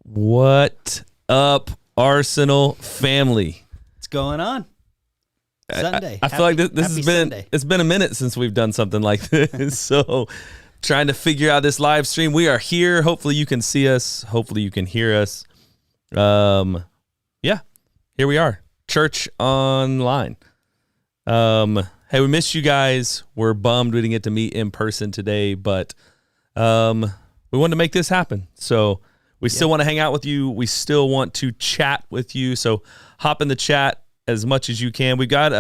What up, Arsenal family? What's going on? Sunday. I feel like this has been Sunday. It's been a minute since we've done something like this. So trying to figure out this live stream. We are here. Hopefully you can see us. Hopefully you can hear us. Yeah, here we are. Church online. Hey, we missed you guys. We're bummed we didn't get to meet in person today, but we wanted to make this happen. So we still want to hang out with you. We still want to chat with you. So hop in the chat as much as you can. We got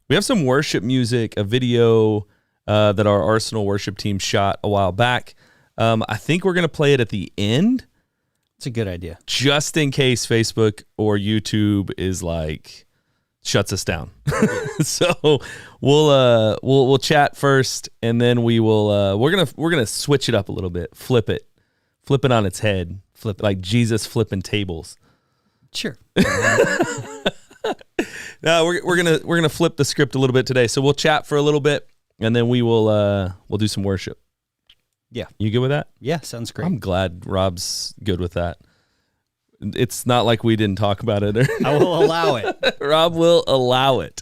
we have some worship music, a video that our Arsenal worship team shot a while back. I think we're going to play it at the end. It's a good idea. Just in case Facebook or YouTube is like shuts us down. So we'll chat first, and then we will we're gonna switch it up a little bit, flip it on its head, flip like Jesus flipping tables. Sure. No, we're gonna flip the script a little bit today. So we'll chat for a little bit, and then we'll do some worship. Yeah. You good with that? Yeah, sounds great. I'm glad Rob's good with that. It's not like we didn't talk about it. I will allow it. Rob will allow it.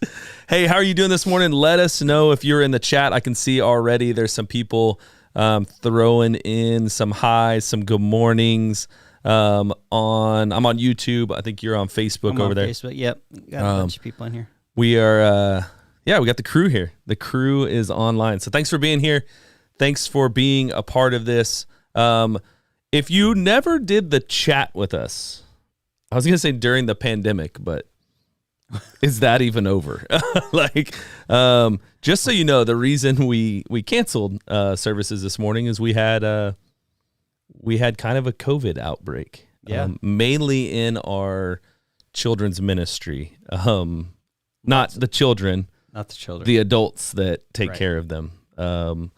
Hey, how are you doing this morning? Let us know if you're in the chat. I can see already there's some people throwing in some highs, some good mornings. I'm on YouTube. I think you're on Facebook over there. Facebook. Yep. Got a bunch of people in here. We are, we got the crew here. The crew is online. So thanks for being here. Thanks for being a part of this. If you never did the chat with us, I was going to say during the pandemic, but is that even over? Just so you know, the reason we canceled services this morning is we had kind of a COVID outbreak. Yeah. Mainly in our children's ministry. Not the children, the adults that take care of them.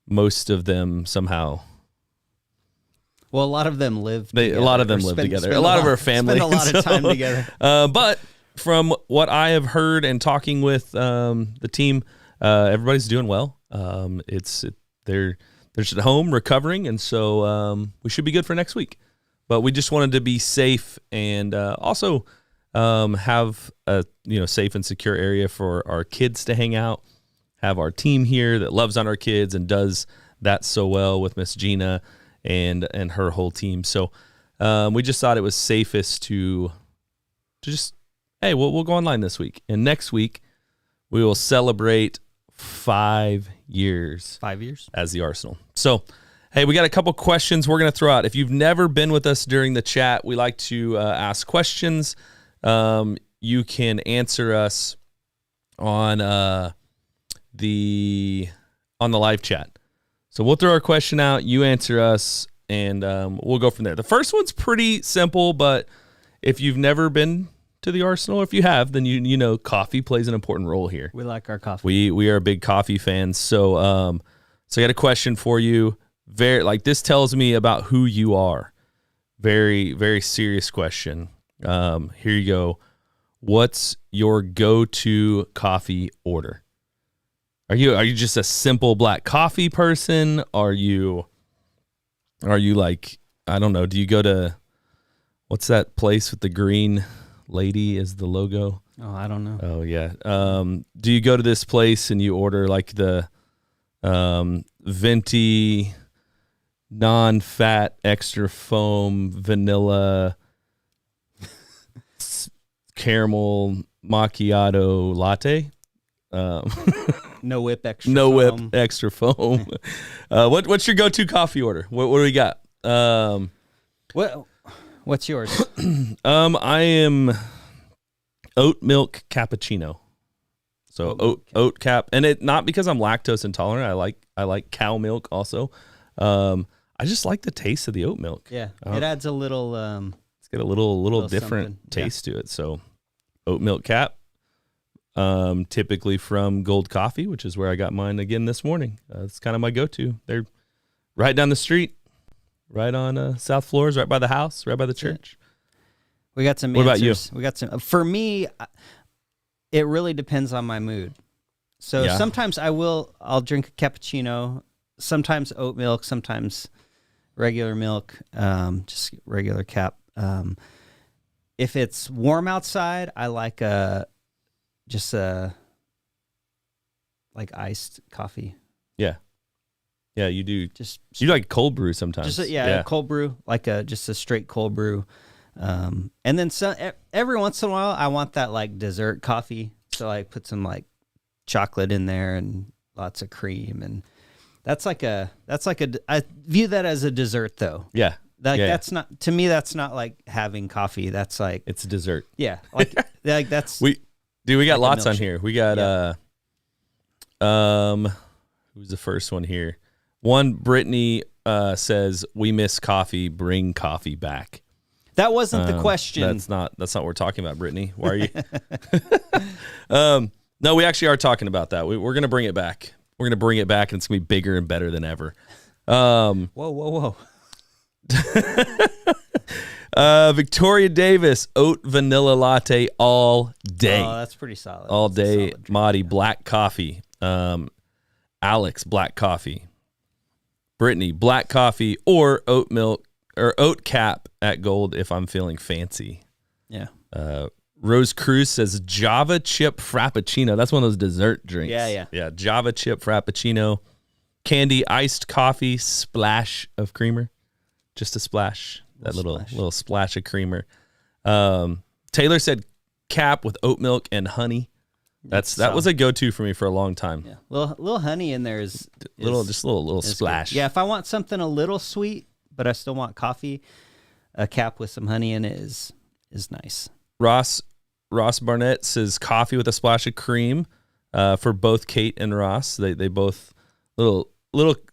Most of them somehow. Well, a lot of them live together. A lot of them live together. A lot of our family. Spend a lot of time together. But from what I have heard and talking with the team, everybody's doing well. They're just at home recovering, and so we should be good for next week. But we just wanted to be safe and also have a safe and secure area for our kids to hang out. Have our team here that loves on our kids and does that so well with Miss Gina and her whole team. So we just thought it was safest to just, hey, we'll go online this week. And next week, we will celebrate 5 years. 5 years? As the Arsenal. So, hey, we got a couple questions we're going to throw out. If you've never been with us during the chat, we like to ask questions. You can answer us on the live chat. So we'll throw our question out, you answer us, and we'll go from there. The first one's pretty simple, but if you've never been to the Arsenal, or if you have, then you know coffee plays an important role here. We like our coffee. We are big coffee fans. So I got a question for you. This tells me about who you are. Very, very serious question. Here you go. What's your go-to coffee order? Are you just a simple black coffee person? Are you like, I don't know, do you go to, what's that place with the green lady as the logo? Oh, I don't know. Oh, yeah. Do you go to this place and you order like the venti, non-fat, extra foam, vanilla, caramel macchiato latte? No whip, extra no foam. whip, extra foam. What's your go-to coffee order? What do we got? What's yours? I am Oat Milk Cappuccino. So oat cap, and it not because I'm lactose intolerant. I like cow milk also. I just like the taste of the oat milk. Yeah, it adds a little. It's got a little different taste to it. So, Oat Milk Cap. Typically from Gold Coffee, which is where I got mine again this morning. It's kind of my go-to. They're right down the street, right on South Flores, right by the house, right by the church. We got some What answers. about you? We got some. For me, it really depends on my mood. So sometimes I'll drink a cappuccino, sometimes oat milk, sometimes regular milk, just regular cap. If it's warm outside, I like like iced coffee. Yeah, you do. You like cold brew sometimes. Cold brew, like just a straight cold brew. And then every once in a while, I want that like dessert coffee. So I put some like chocolate in there and lots of cream, and I view that as a dessert though. Yeah. That's not, to me, that's not like having coffee. That's like, it's a dessert. Yeah. Like that's, we got like lots on here. We got, who's the first one here? One, Brittany says, "We miss coffee. Bring coffee back." That wasn't the question. That's not what we're talking about, Brittany. Why are you? No, we actually are talking about that. We're going to bring it back. We're going to bring it back, and it's going to be bigger and better than ever. Whoa. Victoria Davis, oat vanilla latte all day. Oh, that's pretty solid. All day. Solid Marty, black coffee. Alex, black coffee. Brittany, black coffee or oat milk or oat cap at Gold if I'm feeling fancy. Yeah. Rose Cruz says Java chip frappuccino. That's one of those dessert drinks. Yeah. Java chip frappuccino. Candy iced coffee, splash of creamer. Just a splash. That little splash of creamer. Taylor said cap with oat milk and honey. That was a go-to for me for a long time. Yeah. Little honey in there is little splash. Good. Yeah, if I want something a little sweet, but I still want coffee, a cap with some honey in it is nice. Ross Barnett says coffee with a splash of cream for both Kate and Ross. They both little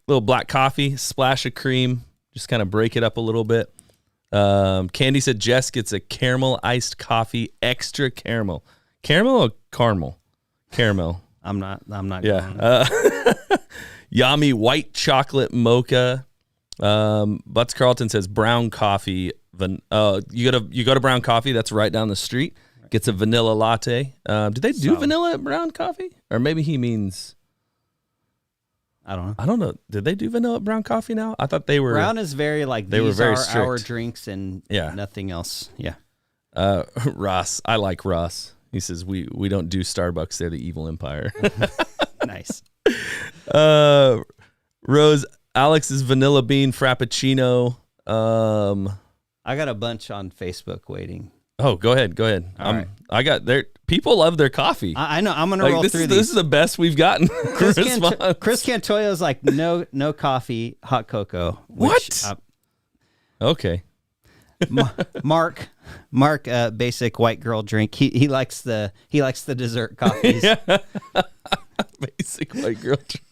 black coffee, splash of cream, just kind of break it up a little bit. Candy said Jess gets a caramel iced coffee, extra caramel. Caramel or caramel? Caramel. I'm not Yeah. Yummy white chocolate mocha. Butts Carlton says brown coffee. You go to Brown Coffee. That's right down the street. Gets a vanilla latte. Do they do vanilla at Brown Coffee? Or maybe he means... I don't know. I don't know. Did they do vanilla at Brown Coffee now? I thought they were... Brown is very these are our drinks and nothing else. Yeah. Ross. I like Ross. He says, we don't do Starbucks. They're the evil empire. Nice. Rose, Alex's vanilla bean frappuccino. I got a bunch on Facebook waiting. Oh, go ahead. All right. I got there. People love their coffee. I know. I'm going to roll through these. This is the best we've gotten. Chris Cantoya's like, no coffee, hot cocoa. What? Okay. Mark, basic white girl drink. He likes the dessert coffees. Basic white girl drinks.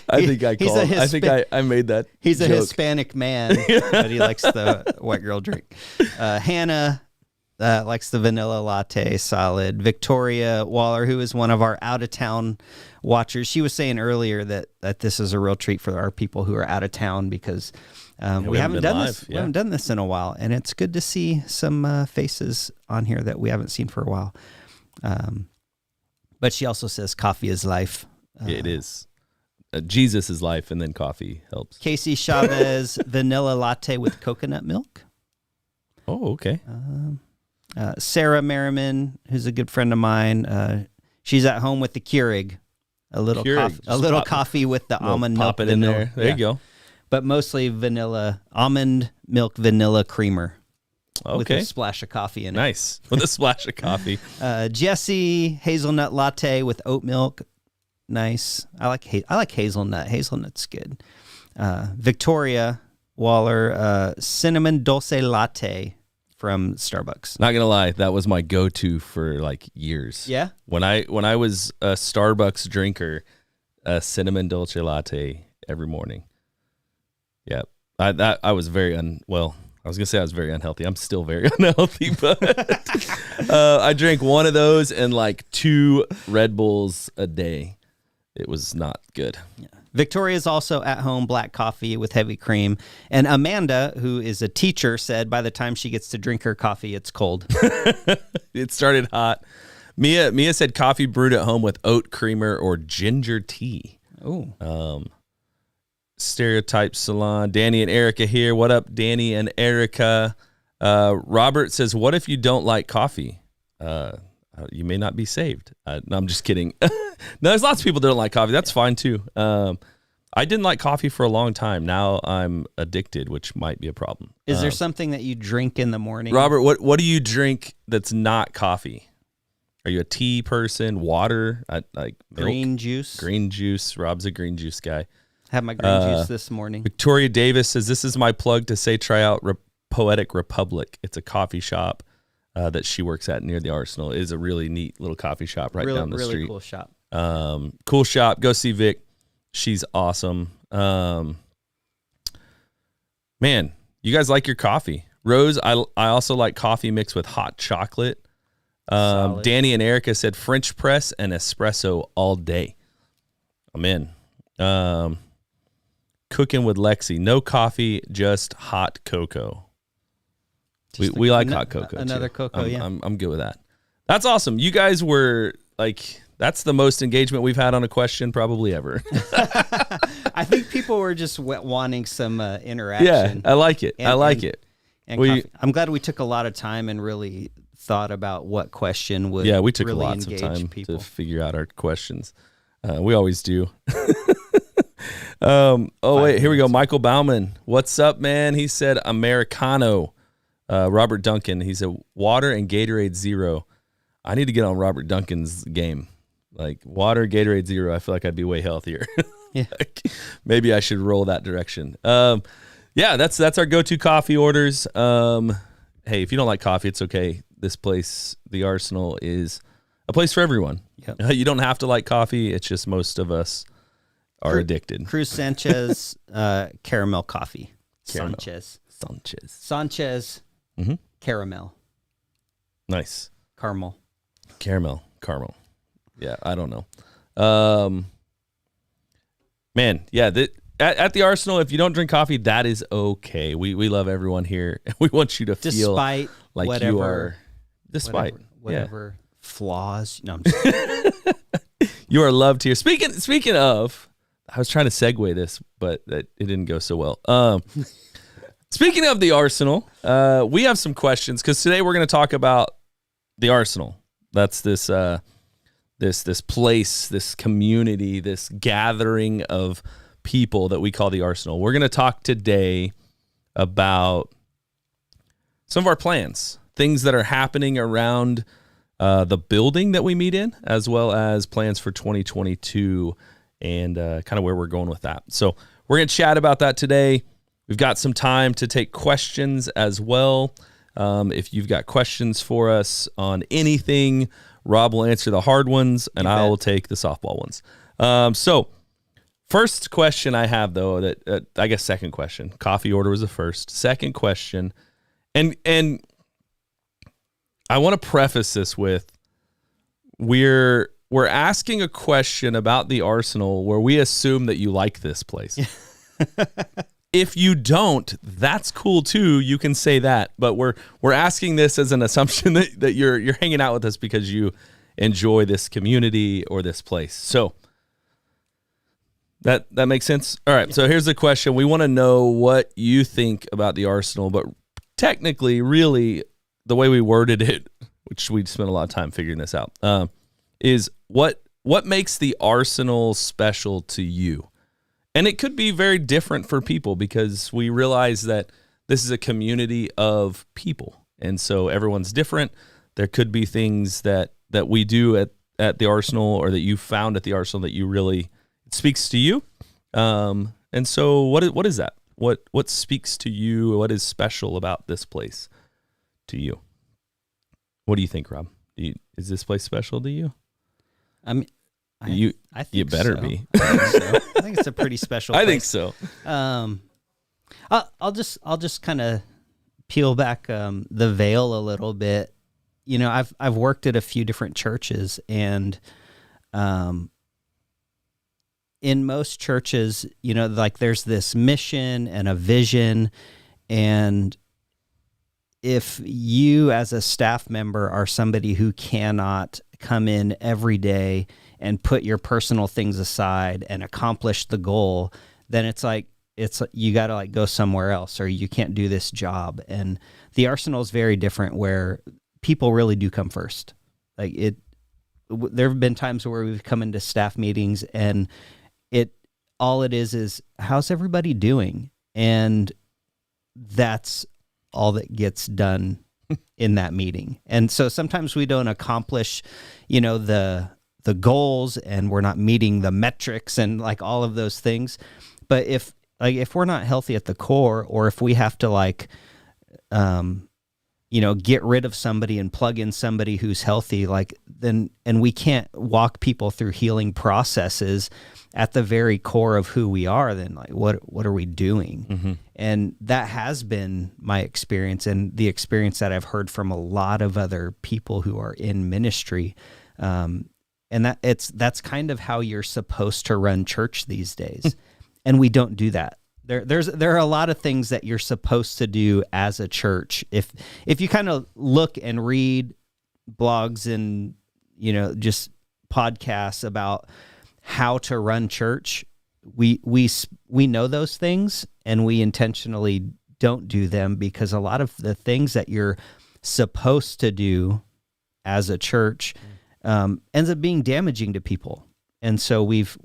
I think I made that. He's joke. A Hispanic man, but he likes the white girl drink. Hannah likes the vanilla latte solid. Victoria Waller, who is one of our out of town watchers, she was saying earlier that this is a real treat for our people who are out of town because we haven't done this. We haven't done this in a while, and it's good to see some faces on here that we haven't seen for a while. But she also says coffee is life. It is. Jesus is life, and then coffee helps. Casey Chavez, vanilla latte with coconut milk. Oh, okay. Sarah Merriman, who's a good friend of mine, she's at home with the Keurig. A little coffee with the almond milk. Pop it in there. There you go. But mostly almond milk vanilla creamer. Okay. With a splash of coffee in it. Nice. With a splash of coffee. Jesse, hazelnut latte with oat milk. Nice. I like hazelnut. Hazelnut's good. Victoria Waller, cinnamon dulce latte from Starbucks. Not gonna lie, that was my go-to for like years. Yeah. When I was a Starbucks drinker, a cinnamon dulce latte every morning. Yeah. I was very I was gonna say I was very unhealthy. I'm still very unhealthy, but I drank one of those and like 2 Red Bulls a day. It was not good. Yeah. Victoria's also at home black coffee with heavy cream. And Amanda, who is a teacher, said by the time she gets to drink her coffee, it's cold. It started hot. Mia said coffee brewed at home with oat creamer or ginger tea. Oh. Stereotype Salon. Danny and Erica here. What up, Danny and Erica? Robert says, what if you don't like coffee? You may not be saved. No, I'm just kidding. No, there's lots of people that don't like coffee. That's fine too. I didn't like coffee for a long time. Now I'm addicted, which might be a problem. Is there something that you drink in the morning? Robert, what do you drink that's not coffee? Are you a tea person? Water? Like green juice? Green juice. Rob's a green juice guy. Had my green juice this morning. Victoria Davis says, this is my plug to say try out Poetic Republic. It's a coffee shop that she works at near the Arsenal. It is a really neat little coffee shop down the street. Really cool shop. Cool shop. Go see Vic. She's awesome. Man, you guys like your coffee. Rose, I also like coffee mixed with hot chocolate. Danny and Erica said French press and espresso all day. I'm in. Cooking with Lexi. No coffee, just hot cocoa. We like hot cocoa. Another too. cocoa, I'm good with that. That's awesome. You guys were like, That's the most engagement we've had on a question probably ever. I think people were just wanting some interaction. Yeah, I like it. I like it. And I'm glad we took a lot of time and really thought about what question would we took really lots of time people to figure out our questions. We always do. Wait, here we go. Michael Bauman. What's up, man? He said Americano. Robert Duncan. He said water and Gatorade Zero. I need to get on Robert Duncan's game. Like water, Gatorade Zero. I feel like I'd be way healthier. Yeah. Maybe I should roll that direction. That's our go-to coffee orders. Hey, if you don't like coffee, it's okay. This place, the Arsenal, is a place for everyone. Yep. You don't have to like coffee. It's just most of us are addicted. Cruz Sanchez caramel coffee. Caramel. Sanchez Mm-hmm. caramel. Nice. Caramel. Yeah, I don't know. Man, yeah, at the Arsenal, if you don't drink coffee, that is okay. We love everyone here. We want you to feel like whatever, you are, despite whatever flaws. No, I'm just you are loved here. Speaking of, I was trying to segue this, but it didn't go so well. Speaking of the Arsenal, we have some questions because today we're going to talk about the Arsenal. That's this place, this community, this gathering of people that we call the Arsenal. We're going to talk today about some of our plans, things that are happening around the building that we meet in, as well as plans for 2022 and kind of where we're going with that. So we're going to chat about that today. We've got some time to take questions as well. If you've got questions for us on anything, Rob will answer the hard ones, and I will take the softball ones. So first question I have, though, that I guess second question. Coffee order was the first. Second question, and I want to preface this with we're asking a question about the Arsenal where we assume that you like this place. If you don't, that's cool too. You can say that, but we're asking this as an assumption that you're hanging out with us because you enjoy this community or this place. So that makes sense. All right. Yeah. So here's the question. We want to know what you think about the Arsenal, but technically, really, the way we worded it, which we spent a lot of time figuring this out, is what makes the Arsenal special to you? And it could be very different for people because we realize that this is a community of people. And so everyone's different. There could be things that we do at the Arsenal or that you found at the Arsenal that you really, it speaks to you. And so what is that? What speaks to you? What is special about this place to you? What do you think, Rob? Is this place special to you? I mean, I think you better so. be. I think so. I think it's a pretty special place. I think so. I'll just kind of peel back the veil a little bit. You know, I've worked at a few different churches, and in most churches, you know, like there's this mission and a vision, and if you as a staff member are somebody who cannot come in every day and put your personal things aside and accomplish the goal, then it's you got to like go somewhere else, or you can't do this job. And the Arsenal is very different, where people really do come first. Like there have been times where we've come into staff meetings and all it is how's everybody doing? And that's all that gets done in that meeting. And so sometimes we don't accomplish, you know, the goals, and we're not meeting the metrics and like all of those things. But if we're not healthy at the core, or if we have to get rid of somebody and plug in somebody who's healthy, and we can't walk people through healing processes at the very core of who we are, then what are we doing? Mm-hmm. And that has been my experience, and the experience that I've heard from a lot of other people who are in ministry. And that's kind of how you're supposed to run church these days. And we don't do that. There are a lot of things that you're supposed to do as a church. If you kind of look and read blogs and, you know, just podcasts about how to run church, we know those things, and we intentionally don't do them because a lot of the things that you're supposed to do as a church ends up being damaging to people. And so we've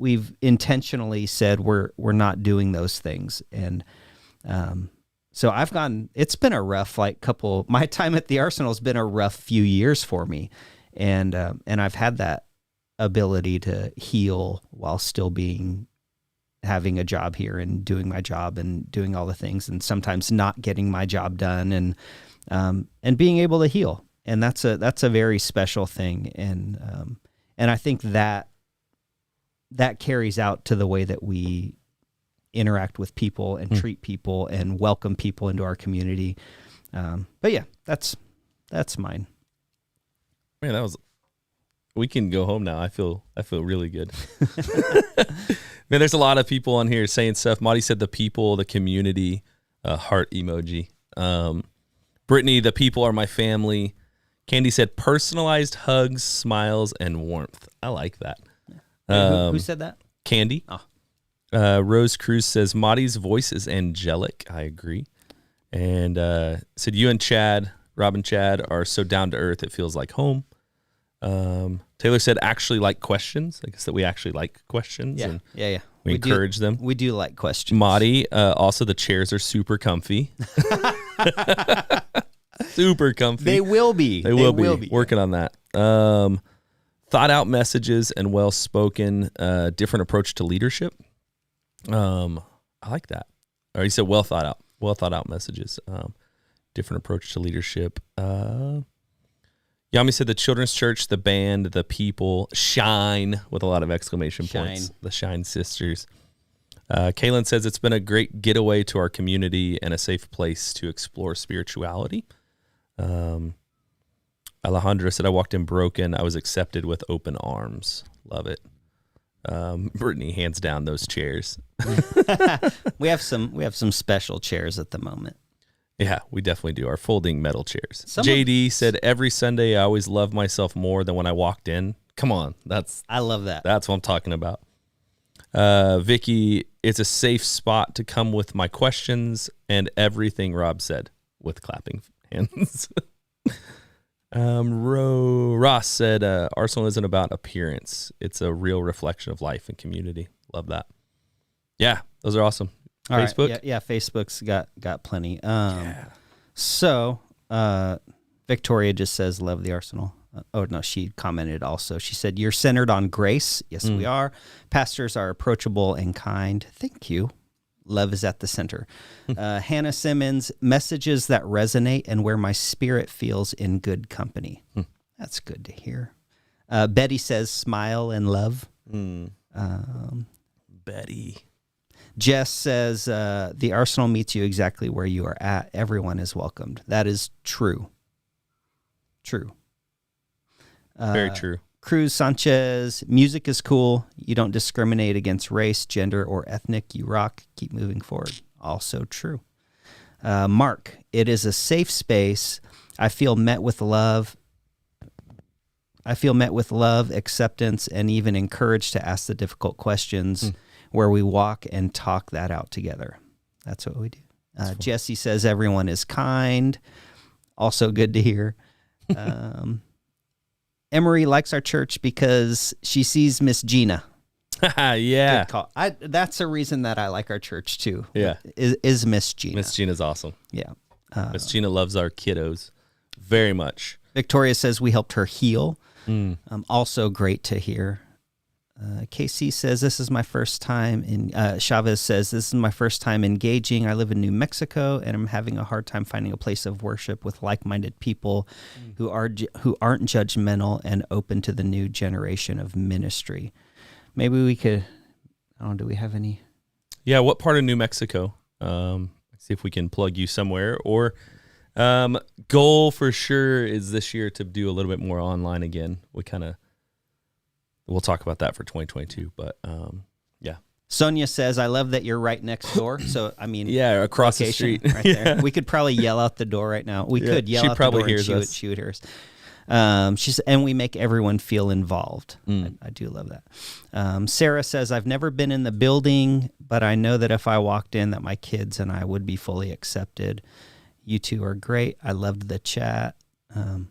intentionally said we're not doing those things. And so it's been a rough my time at the Arsenal has been a rough few years for me. And I've had that ability to heal while still having a job here and doing my job and doing all the things, and sometimes not getting my job done, and being able to heal. And that's a very special thing. And I think that carries out to the way that we interact with people and treat people and welcome people into our community. But yeah, that's mine. Man, we can go home now. I feel really good. Man, there's a lot of people on here saying stuff. Marty said the people, the community, heart emoji. Brittany, the people are my family. Candy said personalized hugs, smiles, and warmth. I like that. Who said that? Candy. Oh. Rose Cruz says Marty's voice is angelic. I agree. And said you and Rob and Chad are so down to earth. It feels like home. Taylor said actually like questions. I guess that we actually like questions. Yeah. And yeah. We encourage them. We do like questions. Marty, also the chairs are super comfy. Super comfy. They will be. They will be. Working on that. Thought out messages and well spoken. Different approach to leadership. I like that. Or he said well thought out messages. Different approach to leadership. Yami said the children's church, the band, the people shine with a lot of exclamation points. The Shine Sisters. Kaylin says it's been a great getaway to our community and a safe place to explore spirituality. Alejandra said I walked in broken. I was accepted with open arms. Love it. Brittany, hands down those chairs. We have some special chairs at the moment. Yeah, we definitely do. Our folding metal chairs. JD said every Sunday I always love myself more than when I walked in. Come on, I love that. That's what I'm talking about. Vicky, it's a safe spot to come with my questions and everything Rob said with clapping hands. Ross said Arsenal isn't about appearance. It's a real reflection of life and community. Love that. Yeah, those are awesome. All Facebook? Right. Yeah, Facebook's got plenty. So Victoria just says, love the Arsenal. She commented also. She said, you're centered on grace. Yes, we are. Pastors are approachable and kind. Thank you. Love is at the center. Hannah Simmons, messages that resonate and where my spirit feels in good company. That's good to hear. Betty says, smile and love. Betty. Jess says, the Arsenal meets you exactly where you are at. Everyone is welcomed. That is true. True. Very true. Cruz Sanchez, music is cool. You don't discriminate against race, gender, or ethnic. You rock. Keep moving forward. Also true. Mark, it is a safe space. I feel met with love. Acceptance, and even encouraged to ask the difficult questions where we walk and talk that out together. That's what we do. Jesse says everyone is kind. Also good to hear. Emery likes our church because she sees Miss Gina. Yeah. Good call. That's a reason that I like our church too. Yeah. Is Miss Gina. Miss Gina's awesome. Yeah. Miss Gina loves our kiddos very much. Victoria says we helped her heal. Also great to hear. KC says, this is my first time in, Chavez says, this is my first time engaging. I live in New Mexico and I'm having a hard time finding a place of worship with like-minded people who aren't judgmental and open to the new generation of ministry. Maybe we could, do we have any? Yeah. What part of New Mexico? See if we can plug you somewhere, or, goal for sure is this year to do a little bit more online again. We'll talk about that for 2022, but yeah. Sonia says, I love that you're right next door. So, yeah, across the street. Right there. We could probably yell out the door right now. We could yell out the door and she would hear us. And we make everyone feel involved. I do love that. Sarah says, I've never been in the building, but I know that if I walked in that my kids and I would be fully accepted. You two are great. I loved the chat.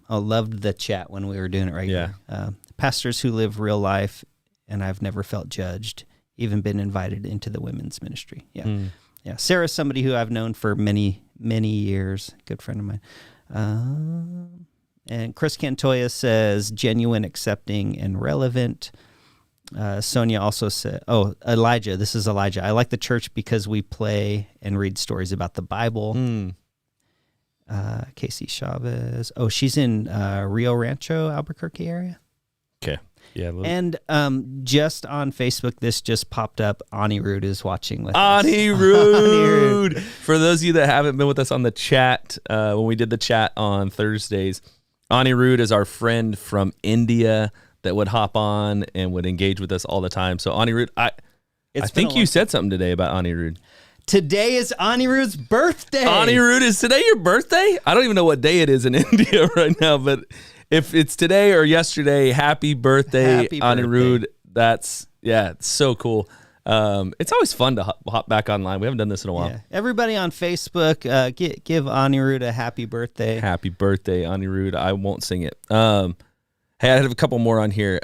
Loved the chat when we were doing it regular. Yeah. Pastors who live real life, and I've never felt judged, even been invited into the women's ministry. Yeah. Yeah. Sarah's somebody who I've known for many, many years. Good friend of mine. And Chris Cantoya says, genuine, accepting, and relevant. Sonia also said, Elijah. This is Elijah. I like the church because we play and read stories about the Bible. Casey Chavez. Oh, she's in Rio Rancho, Albuquerque area. Okay. Yeah. And just on Facebook, this just popped up. Ani Rude is watching with Ani us. Rude. For those of you that haven't been with us on the chat, when we did the chat on Thursdays, Ani Rude is our friend from India that would hop on and would engage with us all the time. So Ani Rude, I think you said something today about Ani Rude. Today is Ani Rude's birthday. Ani Rude, is today your birthday? I don't even know what day it is in India right now, but if it's today or yesterday, happy birthday, Ani Rude. It's so cool. It's always fun to hop back online. We haven't done this in a while. Yeah. Everybody on Facebook, give Ani Rude a happy birthday. Happy birthday, Ani Rude. I won't sing it. Hey, I have a couple more on here.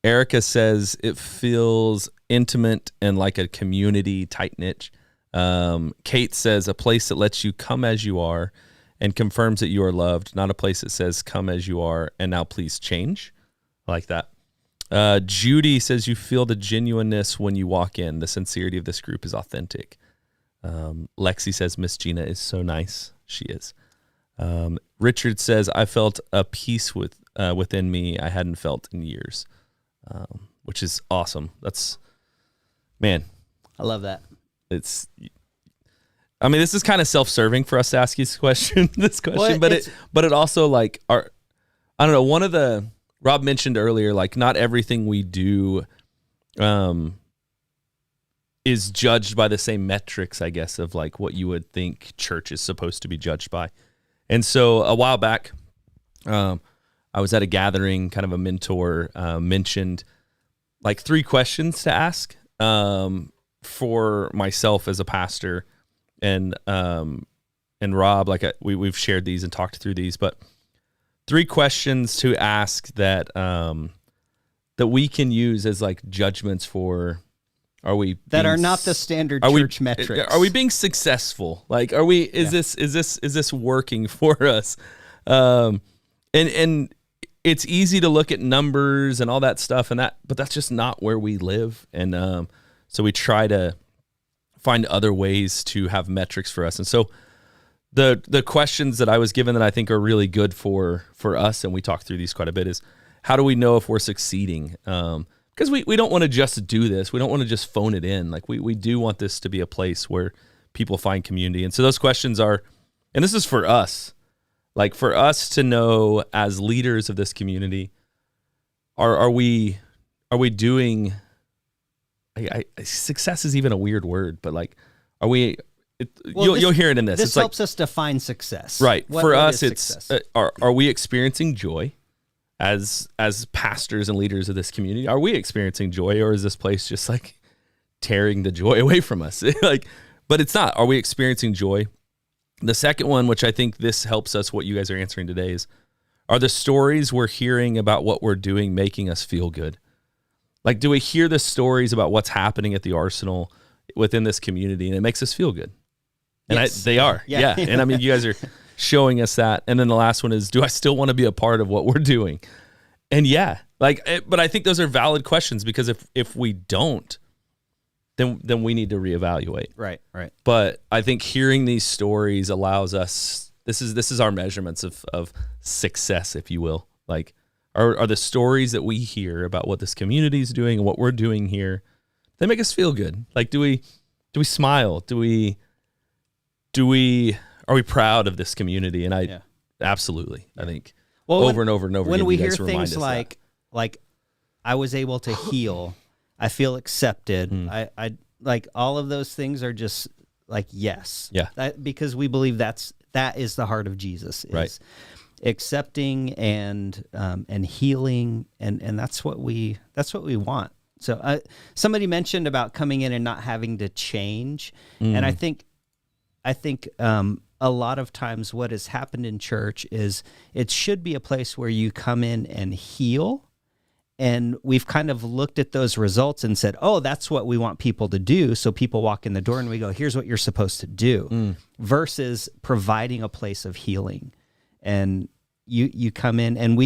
Erica says it feels intimate and like a community, tight-knit. Kate says a place that lets you come as you are and confirms that you are loved, not a place that says come as you are and now please change. I like that. Judy says you feel the genuineness when you walk in. The sincerity of this group is authentic. Lexi says Miss Gina is so nice. She is. Richard says I felt a peace within me I hadn't felt in years, which is awesome. Man, I love that. This is kind of self-serving for us to ask you this question, but it also like I don't know. One of the Rob mentioned earlier, like not everything we do, is judged by the same metrics, I guess, of like what you would think church is supposed to be judged by. And so a while back, I was at a gathering, kind of a mentor mentioned like 3 questions to ask for myself as a pastor, and Rob, like we've shared these and talked through these, but 3 questions to ask that we can use as like judgments for are not the standard church metrics. Are we being successful? Like, is this working for us? And it's easy to look at numbers and all that stuff but that's just not where we live. And so we try to find other ways to have metrics for us. And so the questions that I was given that I think are really good for us, and we talk through these quite a bit, is how do we know if we're succeeding? Because we don't want to just do this. We don't want to just phone it in. Like we do want this to be a place where people find community. And so those questions are, and this is for us, like for us to know as leaders of this community, are we doing, success is even a weird word, but like, are we, you'll hear it in this. This helps us define success. Right. For us, it's, are we experiencing joy? As pastors and leaders of this community, are we experiencing joy, or is this place just like tearing the joy away from us? But it's not. Are we experiencing joy? The second one, which I think this helps us, what you guys are answering today, is, are the stories we're hearing about what we're doing making us feel good? Like, do we hear the stories about what's happening at the Arsenal within this community and it makes us feel good? And yes. They are. Yeah. And I mean, you guys are showing us that. And then the last one is, do I still want to be a part of what we're doing? And but I think those are valid questions, because if we don't, then we need to reevaluate. Right. But I think hearing these stories allows us, this is our measurements of success, if you will. Like, are the stories that we hear about what this community is doing and what we're doing here, they make us feel good. Like, do we smile? Are we proud of this community? And absolutely, I think over and over and over when again, we hear things like I was able to heal, I feel accepted. I like, all of those things are just like, yes. Yeah. Because we believe that is the heart of Jesus. Right. accepting and healing, and that's what we want. So somebody mentioned about coming in and not having to change, and I think a lot of times what has happened in church is it should be a place where you come in and heal. And we've kind of looked at those results and said, oh, that's what we want people to do. So people walk in the door and we go, here's what you're supposed to do, versus providing a place of healing. And you come in and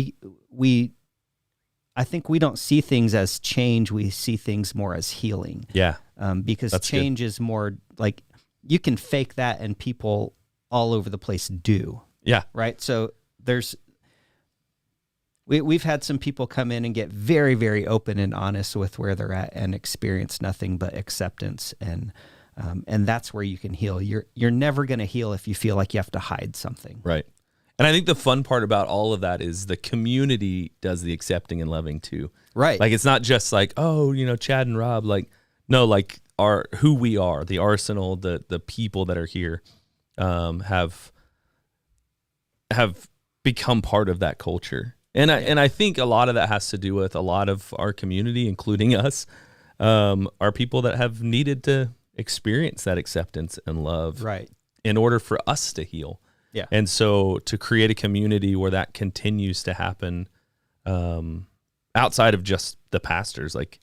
I think we don't see things as change. We see things more as healing. Yeah. Because that's change good. is more like you can fake that and people all over the place do. Yeah. Right. So we've had some people come in and get very, very open and honest with where they're at and experience nothing but acceptance. And that's where you can heal. You're never going to heal if you feel like you have to hide something. Right. And I think the fun part about all of that is the community does the accepting and loving too. Right. Like, it's not just like, oh, Chad and Rob, like, no, like who we are, the arsenal, the people that are here, have become part of that culture. And I think a lot of that has to do with a lot of our community, including us, are people that have needed to experience that acceptance and love, right, in order for us to heal. Yeah. And so to create a community where that continues to happen, outside of just the pastors, like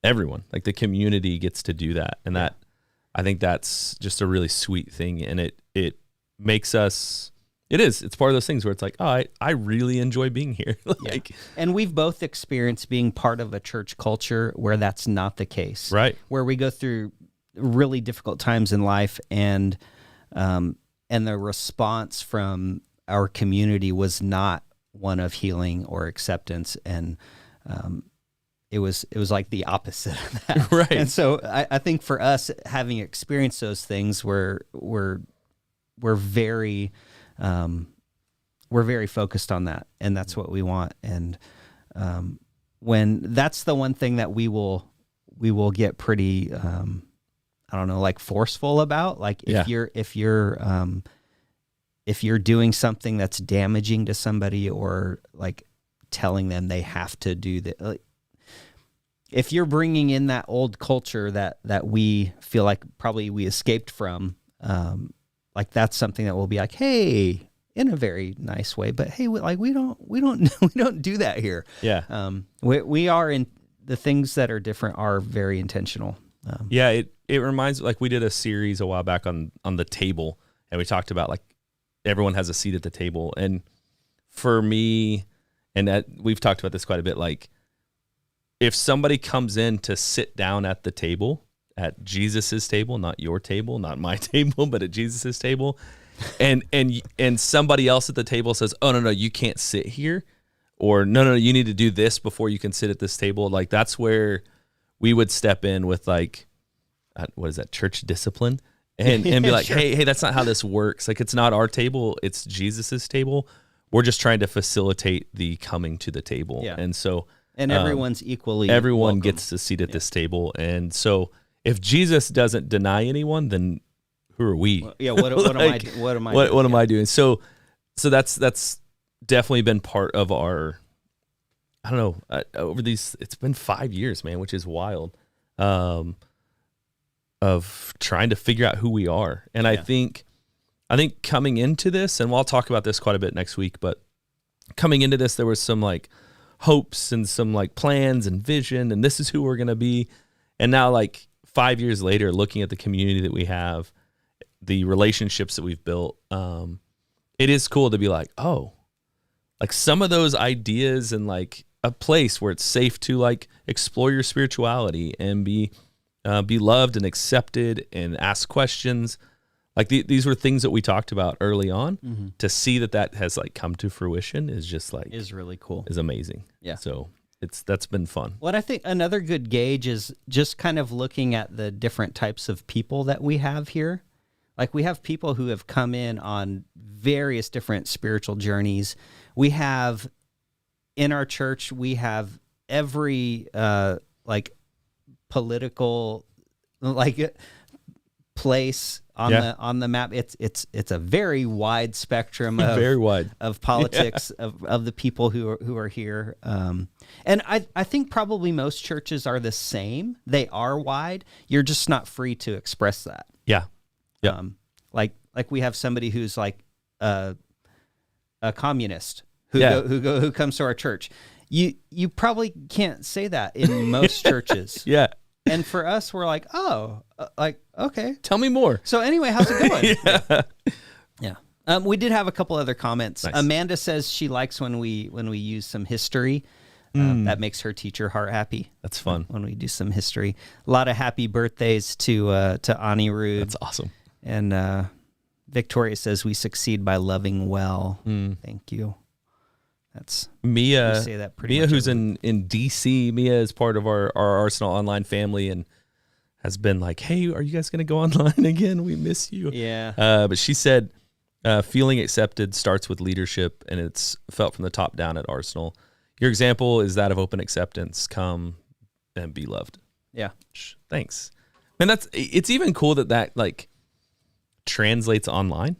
everyone, like the community gets to do that. And that, I think that's just a really sweet thing. And it makes us, it's part of those things where it's like, oh, I really enjoy being here. Like, and we've both experienced being part of a church culture where that's not the case. Right. Where we go through really difficult times in life, and the response from our community was not one of healing or acceptance, and it was like the opposite of that. Right. And so I think for us, having experienced those things, we're very focused on that, and that's what we want. And when that's the one thing that we will get pretty I don't know, like forceful about, like if you're doing something that's damaging to somebody, or like telling them they have to do that, like, if you're bringing in that old culture that we feel like probably we escaped from, like that's something that we'll be like, hey, in a very nice way, but hey, we don't do that here. Yeah. We are in the things that are different are very intentional. It reminds, like, we did a series a while back on the table, and we talked about like everyone has a seat at the table. And for me, and we've talked about this quite a bit, like if somebody comes in to sit down at the table, at Jesus's table, not your table, not my table, but at Jesus's table, and somebody else at the table says, oh, no, you can't sit here, or no, you need to do this before you can sit at this table. Like, that's where we would step in with like, what is that, church discipline, and be like, sure. hey, that's not how this works. Like, it's not our table, it's Jesus's table. We're just trying to facilitate the coming to the table. Yeah. And so, everyone's equally everyone welcome. Gets a seat at this table. And so if Jesus doesn't deny anyone, then who are we? Well, what like, am I doing? So that's definitely been part of our, I don't know, over these, it's been 5 years, man, which is wild, of trying to figure out who we are. And I think coming into this, and I'll talk about this quite a bit next week, but coming into this, there was some like hopes and some like plans and vision, and this is who we're going to be. And now, like 5 years later, looking at the community that we have, the relationships that we've built, it is cool to be like, oh, like some of those ideas, and like a place where it's safe to like explore your spirituality and be loved and accepted and ask questions. Like these were things that we talked about early on. Mm-hmm. To see that has like come to fruition is just like, is really cool. Is amazing. Yeah. So that's been fun. What I think another good gauge is just kind of looking at the different types of people that we have here. Like, we have people who have come in on various different spiritual journeys. We have in our church, we have every like political like place on the map. It's a very wide spectrum of very wide of politics of the people who are here. And I think probably most churches are the same. They are wide. You're just not free to express that. Yeah. Like we have somebody who's like a communist who comes to our church. You probably can't say that in most churches. Yeah. And for us, we're like, okay. Tell me more. So anyway, how's it Yeah. Yeah. We did have a couple other comments. Nice. Amanda says she likes when we use some history. That makes her teacher heart happy. That's fun. When we do some history. A lot of happy birthdays to Anirudh. That's awesome. And Victoria says we succeed by loving well. Thank you. That's Mia. say that pretty Mia, much who's in DC. Mia is part of our Arsenal online family and has been like, "Hey, are you guys going to go online again? We miss you." Yeah. But she said, "Feeling accepted starts with leadership, and it's felt from the top down at Arsenal. Your example is that of open acceptance. Come and be loved." Yeah. Thanks. Man, it's even cool that like translates online.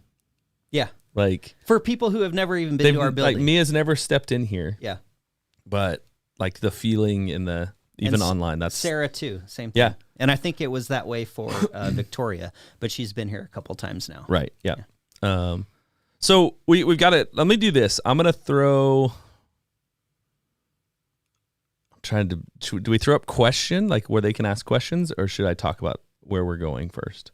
Yeah. Like for people who have never even been to our building. Like Mia's never stepped in here. Yeah. But like the feeling in the even online, that's Sarah too. Same thing. Yeah. And I think it was that way for Victoria, but she's been here a couple times now. Right. Yeah. So we've got it. Let me do this. I'm gonna throw. I'm trying to. Do we throw up question like where they can ask questions, or should I talk about where we're going first?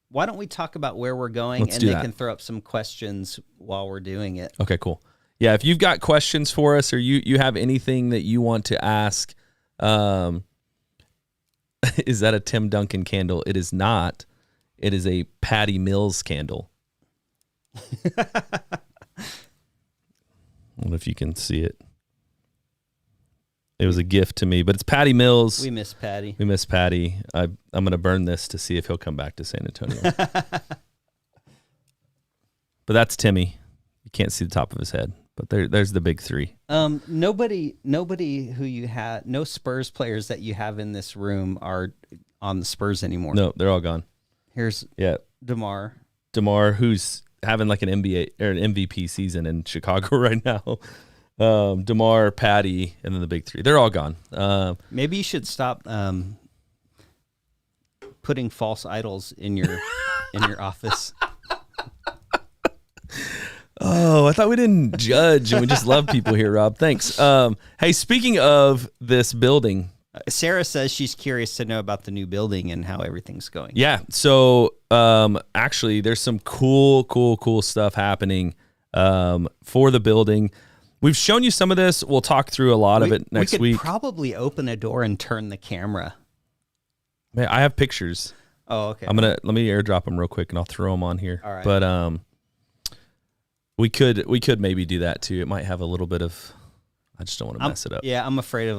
Why don't we talk about where we're going, and they can throw up some questions while we're doing it. Okay, cool. Yeah, if you've got questions for us or you have anything that you want to ask, is that a Tim Duncan candle? It is not. It is a Patty Mills candle. I don't know if you can see it. It was a gift to me, but it's Patty Mills. We miss Patty. We miss Patty. I'm going to burn this to see if he'll come back to San Antonio. But that's Timmy. You can't see the top of his head, but there's the big three. Nobody who you had, no Spurs players that you have in this room are on the Spurs anymore. No, they're all gone. Here's DeMar. DeMar, who's having like an NBA or an MVP season in Chicago right now. DeMar, Patty, and then the big three. They're all gone. Maybe you should stop putting false idols in your office. Oh, I thought we didn't judge and we just love people here, Rob. Thanks. Hey, speaking of this building. Sarah says she's curious to know about the new building and how everything's going. Yeah. So actually, there's some cool stuff happening for the building. We've shown you some of this. We'll talk through a lot of it next week. We could probably open a door and turn the camera. Man, I have pictures. Oh, okay. Let me airdrop them real quick and I'll throw them on here. All right. But we could maybe do that too. It might have a little bit of. I just don't want to mess it up. Yeah, I'm afraid of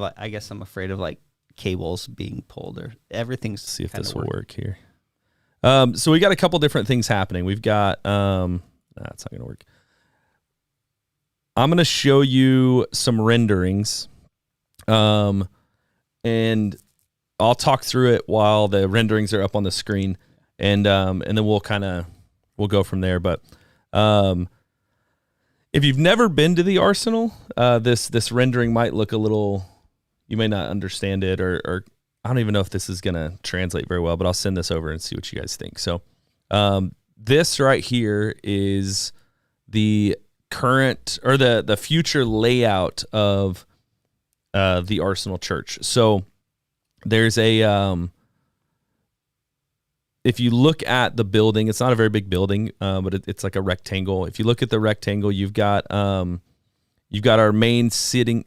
like cables being pulled or everything's. Let's see if this will work here. So we got a couple different things happening. We've got that's not gonna work. I'm gonna show you some renderings, and I'll talk through it while the renderings are up on the screen, and then we'll go from there. But if you've never been to the Arsenal, this rendering might look a little. You may not understand it, or I don't even know if this is gonna translate very well. But I'll send this over and see what you guys think. So, this right here is the current or the future layout of the Arsenal Church. So there's a if you look at the building, it's not a very big building, but it's like a rectangle. If you look at the rectangle, you've got our main seating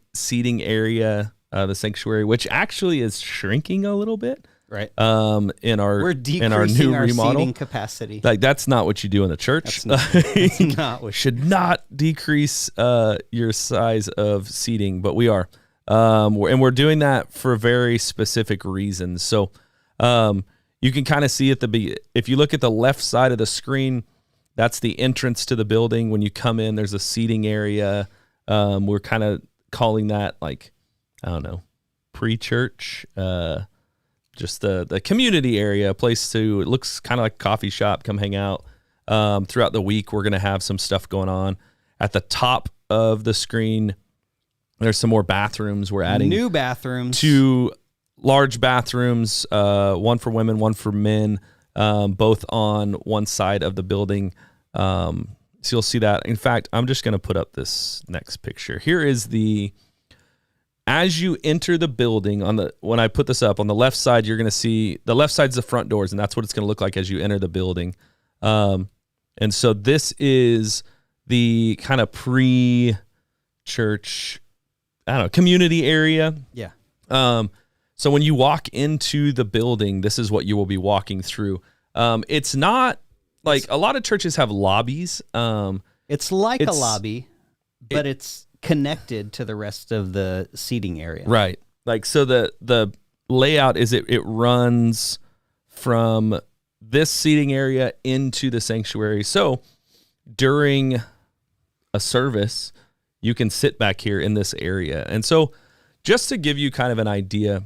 area, the sanctuary, which actually is shrinking a little bit. Right. We're decreasing our remodel seating capacity. Like that's not what you do in the church. That's not what should not decrease your size of seating, but we are, and we're doing that for very specific reasons. So you can kind of see if you look at the left side of the screen, that's the entrance to the building. When you come in, there's a seating area. We're kind of calling that like, I don't know, pre-church. just the community area, a place to, it looks kind of like a coffee shop, come hang out. Throughout the week, we're going to have some stuff going on. At the top of the screen, there's some more bathrooms. We're adding new bathrooms, 2 large bathrooms, one for women, one for men, both on one side of the building. So you'll see that. In fact, I'm just going to put up this next picture. Here is as you enter the building, when I put this up, on the left side, you're going to see, the left side's the front doors, and that's what it's going to look like as you enter the building. And so this is the kind of pre-church, I don't know, community area. Yeah. So when you walk into the building, this is what you will be walking through. It's not like a lot of churches have lobbies. It's like a lobby, but it's connected to the rest of the seating area. Right. Like, so the layout is it runs from this seating area into the sanctuary. So during a service, you can sit back here in this area. And so just to give you kind of an idea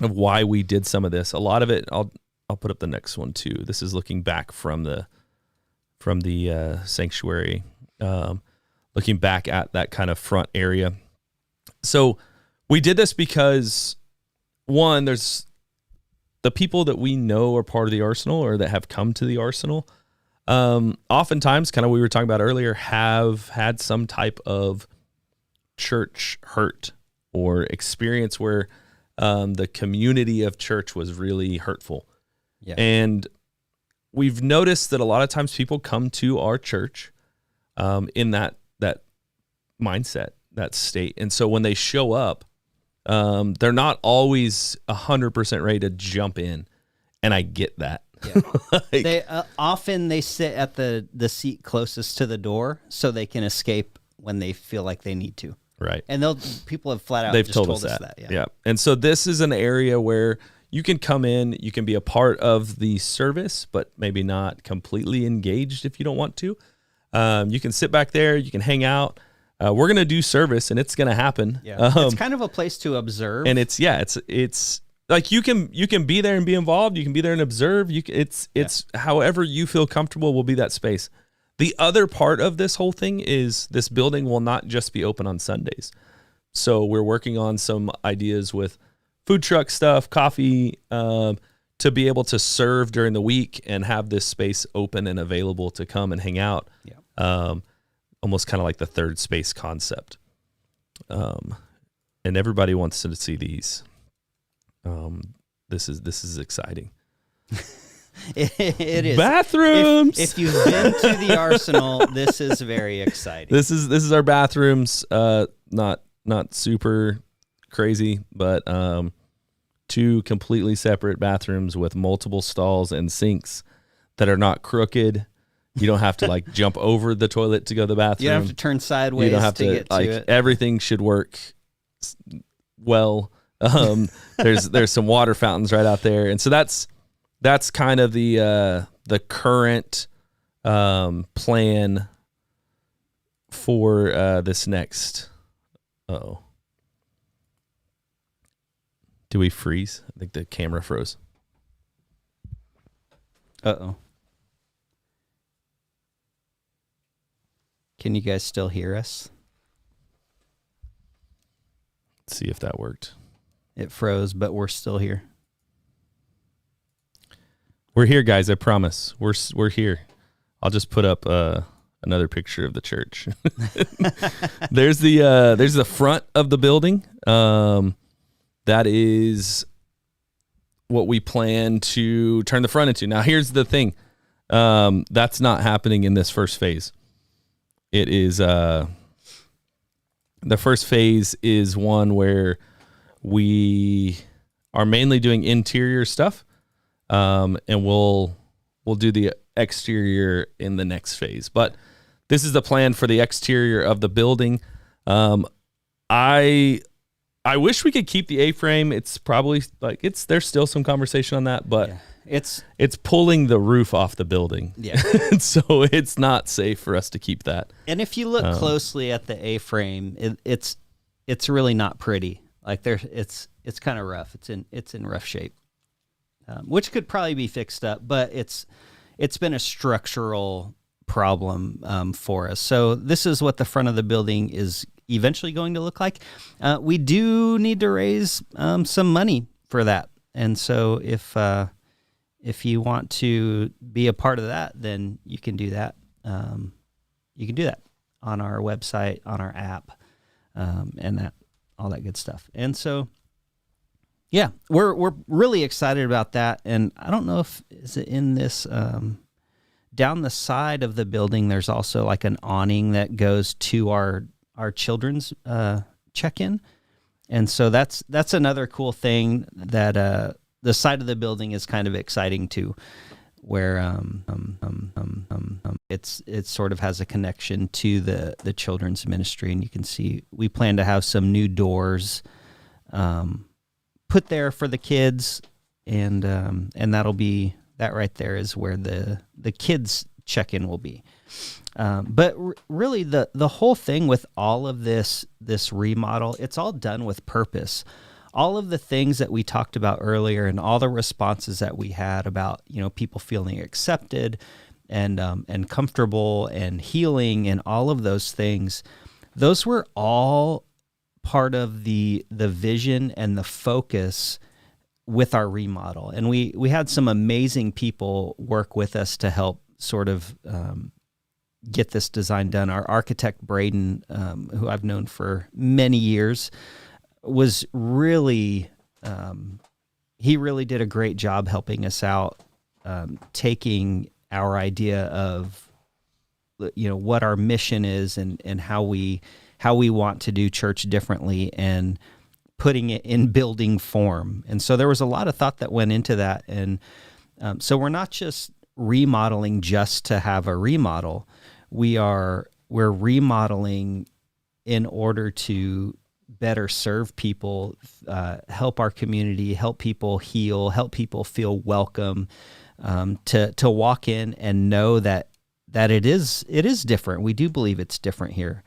of why we did some of this, a lot of it, I'll put up the next one too. This is looking back from the sanctuary, looking back at that kind of front area. So we did this because, one, there's the people that we know are part of the Arsenal or that have come to the Arsenal. Oftentimes, kind of we were talking about earlier, have had some type of church hurt or experience where the community of church was really hurtful. Yeah. And we've noticed that a lot of times people come to our church in that mindset, that state. And so when they show up, they're not always 100% ready to jump in. And I get that. Yeah. They often they sit at the seat closest to the door so they can escape when they feel like they need to. Right. And people have flat out They've just told us that. Yeah. Yeah. And so this is an area where you can come in, you can be a part of the service, but maybe not completely engaged if you don't want to. You can sit back there, you can hang out. We're going to do service and it's going to happen. Yeah. It's kind of a place to observe. And it's like you can be there and be involved. You can be there and observe. It's however you feel comfortable will be that space. The other part of this whole thing is this building will not just be open on Sundays. So we're working on some ideas with food truck stuff, coffee, to be able to serve during the week and have this space open and available to come and hang out. Yeah. Almost kind of like the third space concept. And everybody wants to see these. This is exciting. It is. Bathrooms. If you've been to the Arsenal, this is very exciting. This is our bathrooms. Not super crazy, but 2 completely separate bathrooms with multiple stalls and sinks that are not crooked. You don't have to like jump over the toilet to go to the bathroom. You don't have to turn sideways. You don't have to get like, to it. Everything should work well. There's some water fountains right out there, and so that's kind of the current plan for this next. Uh-oh. Do we freeze? I think the camera froze. Uh-oh. Can you guys still hear us? Let's see if that worked. It froze, but we're still here. We're here, guys. I promise. We're here. I'll just put up another picture of the church. There's the front of the building. That is what we plan to turn the front into. Now, here's the thing. That's not happening in this first phase. It is the first phase is one where we are mainly doing interior stuff, and we'll do the exterior in the next phase. But this is the plan for the exterior of the building. I wish we could keep the A-frame. It's probably there's still some conversation on that, but yeah. It's pulling the roof off the building. Yeah. So it's not safe for us to keep that. And if you look closely at the A-frame, it's really not pretty. Like it's kind of rough. It's in rough shape. which could probably be fixed up, but it's been a structural problem for us. So this is what the front of the building is eventually going to look like. We do need to raise some money for that, and so if you want to be a part of that, then you can do that. You can do that on our website, on our app, and that all that good stuff. And so, yeah, we're really excited about that. And I don't know if is it in this down the side of the building. There's also like an awning that goes to our children's check-in, and so that's another cool thing that the side of the building is kind of exciting too, where it sort of has a connection to the children's ministry, and you can see we plan to have some new doors put there for the kids, and that'll be that right there is where the kids check-in will be. But really the whole thing with all of this remodel, it's all done with purpose. All of the things that we talked about earlier and all the responses that we had about, people feeling accepted and comfortable and healing and all of those things, those were all part of the vision and the focus with our remodel. And we had some amazing people work with us to help sort of get this design done. Our architect, Braden, who I've known for many years, was really, he really did a great job helping us out, taking our idea of, what our mission is and how we want to do church differently and putting it in building form. And so there was a lot of thought that went into that. And so we're not just remodeling just to have a remodel. We're remodeling in order to better serve people, help our community, help people heal, help people feel welcome, to walk in and know that it is different. We do believe it's different here.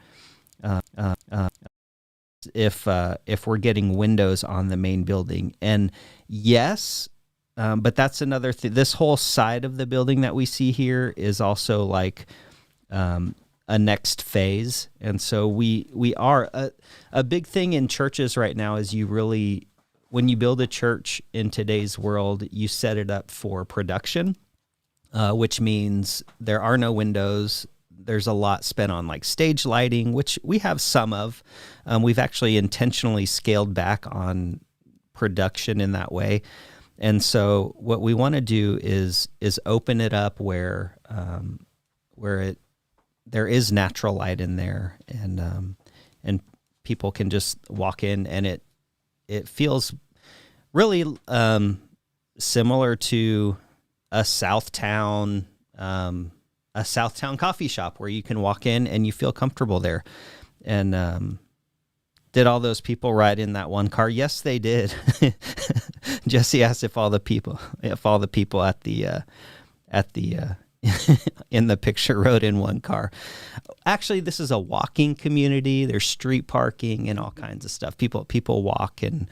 If we're getting windows on the main building, and yes, but that's another thing. This whole side of the building that we see here is also like a next phase. And so we are a big thing in churches right now is when you build a church in today's world, you set it up for production, which means there are no windows. There's a lot spent on like stage lighting, which we have some of. We've actually intentionally scaled back on production in that way. And so what we want to do is open it up where there is natural light in there, and people can just walk in, and it feels really similar to a Southtown coffee shop where you can walk in and you feel comfortable there. And did all those people ride in that one car? Yes, they did. Jesse asked if all the people at the in the picture rode in one car. Actually, this is a walking community. There's street parking and all kinds of stuff. People walk and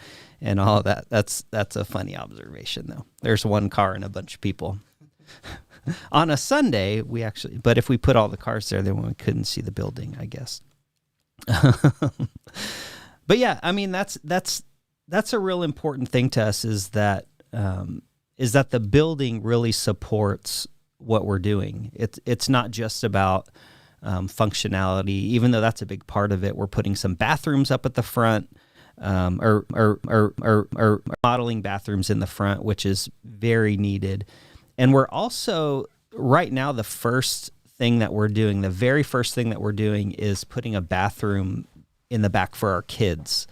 all of that. That's a funny observation, though. There's one car and a bunch of people. On a Sunday, but if we put all the cars there, then we couldn't see the building, I guess. But yeah, I mean, that's a real important thing to us is that the building really supports what we're doing. It's not just about functionality, even though that's a big part of it. We're putting some bathrooms up at the front, or modeling bathrooms in the front, which is very needed. And we're also right now the very first thing that we're doing is putting a bathroom in the back for our kids.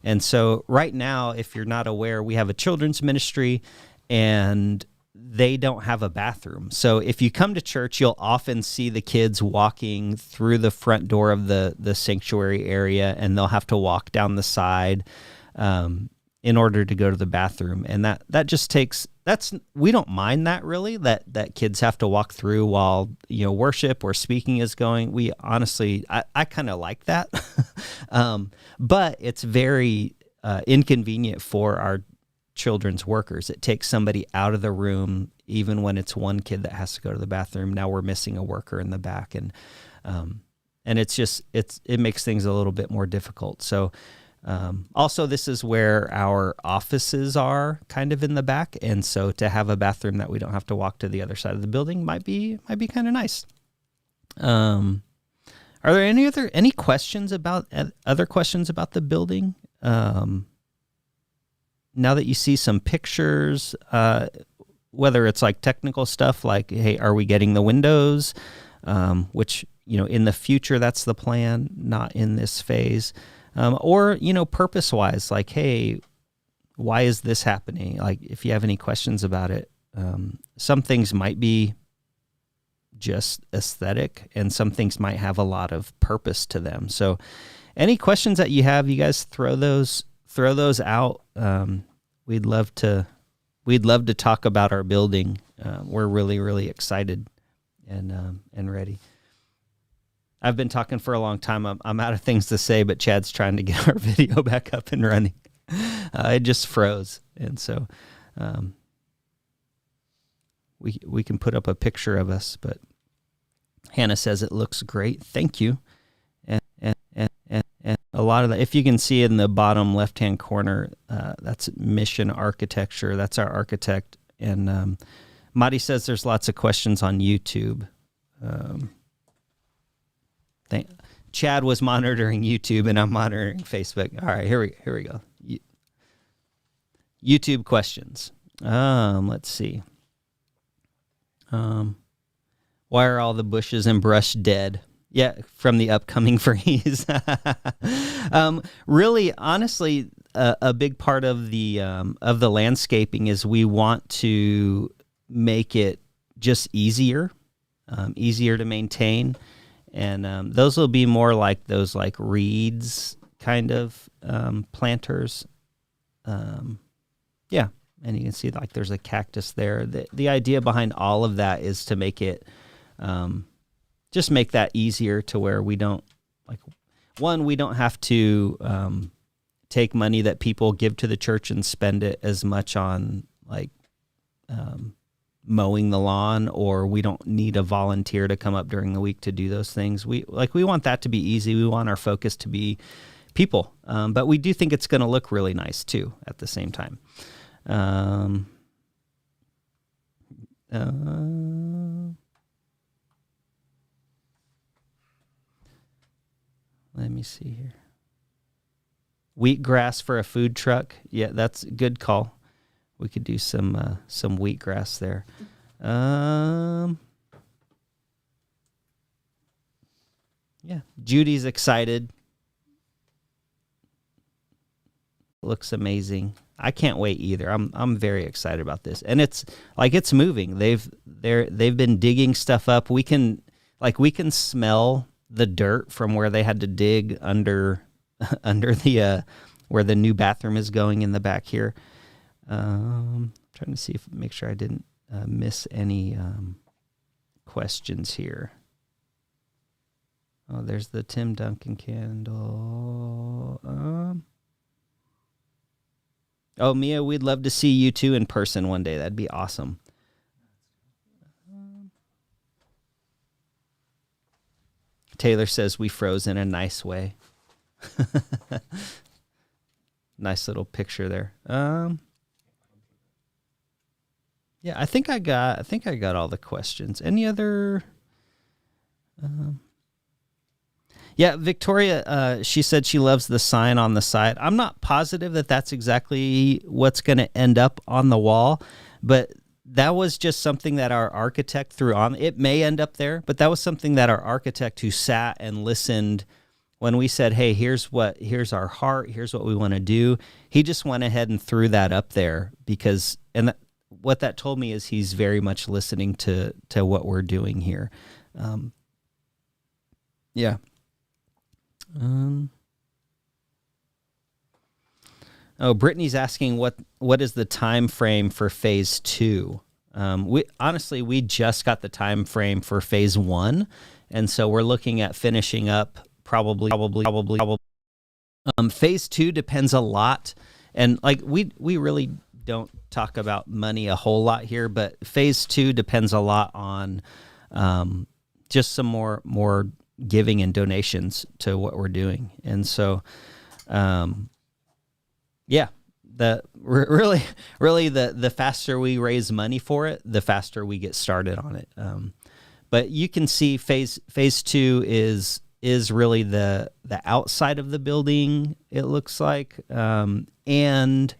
And so right now, if you're not aware, we have a children's ministry, and they don't have a bathroom. So if you come to church, you'll often see the kids walking through the front door of the sanctuary area, and they'll have to walk down the side in order to go to the bathroom. And that just takes, we don't mind that really, that kids have to walk through while, worship or speaking is going. We honestly, I kind of like that. But it's very inconvenient for our children's workers. It takes somebody out of the room, even when it's one kid that has to go to the bathroom. Now we're missing a worker in the back, and it makes things a little bit more difficult. So also, this is where our offices are, kind of in the back, and so to have a bathroom that we don't have to walk to the other side of the building might be kind of nice. Are there any questions about other questions about the building? Now that you see some pictures, whether it's like technical stuff, like, hey, are we getting the windows? Which, in the future, that's the plan, not in this phase. Or, purpose-wise, like, hey, why is this happening? Like, if you have any questions about it, some things might be just aesthetic, and some things might have a lot of purpose to them. So any questions that you have, you guys throw those out. We'd love to talk about our building. We're really, really excited and ready. I've been talking for a long time. I'm out of things to say, but Chad's trying to get our video back up and running. It just froze. And so we can put up a picture of us, but Hannah says it looks great. Thank you. And a lot of that, if you can see in the bottom left-hand corner, that's Mission Architecture. That's our architect. And Madi says there's lots of questions on YouTube. Chad was monitoring YouTube, and I'm monitoring Facebook. All right, here we go. YouTube questions. Let's see. Why are all the bushes and brush dead? Yeah, from the upcoming freeze. Really, honestly, a big part of the landscaping is we want to make it just easier to maintain, and those will be more like those like reeds kind of planters. Yeah, and you can see like there's a cactus there. The idea behind all of that is to make it just make that easier to where we don't we don't have to take money that people give to the church and spend it as much on like mowing the lawn, or we don't need a volunteer to come up during the week to do those things. We want that to be easy. We want our focus to be people, but we do think it's going to look really nice too at the same time. Let me see here. Wheatgrass for a food truck. Yeah, that's a good call. We could do some wheatgrass there. Yeah, Judy's excited. Looks amazing. I can't wait either. I'm very excited about this, and it's moving. They've been digging stuff up. We can smell the dirt from where they had to dig under the where the new bathroom is going in the back here. Trying to make sure I didn't miss any questions here. Oh, there's the Tim Duncan candle. Oh, Mia, we'd love to see you two in person one day. That'd be awesome. Taylor says we froze in a nice way. Nice little picture there. Yeah, I think I got all the questions. Any other? Yeah, Victoria, she said she loves the sign on the side. I'm not positive that that's exactly what's going to end up on the wall, but that was just something that our architect threw on. It may end up there, but that was something that our architect who sat and listened when we said, hey, here's our heart, here's what we want to do. He just went ahead and threw that up there because, what that told me is he's very much listening to what we're doing here. Yeah. Brittany's asking what is the time frame for phase 2? We just got the time frame for phase 1, and so we're looking at finishing up probably. Phase 2 depends a lot, and we really don't talk about money a whole lot here, but phase 2 depends a lot on just some more giving and donations to what we're doing. And so, really the faster we raise money for it, the faster we get started on it. But you can see phase 2 is really the outside of the building, it looks like, and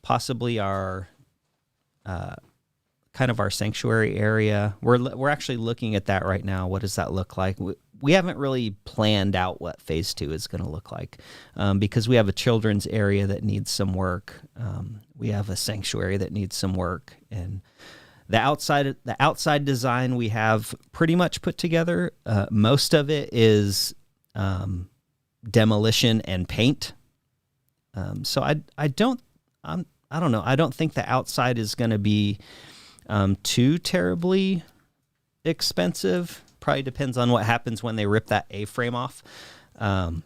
possibly our kind of our sanctuary area. We're actually looking at that right now. What does that look like? We haven't really planned out what phase 2 is going to look like, because we have a children's area that needs some work. We have a sanctuary that needs some work, and the outside design we have pretty much put together. Most of it is demolition and paint. So I don't know. I don't think the outside is going to be too terribly expensive. Probably depends on what happens when they rip that A-frame off. But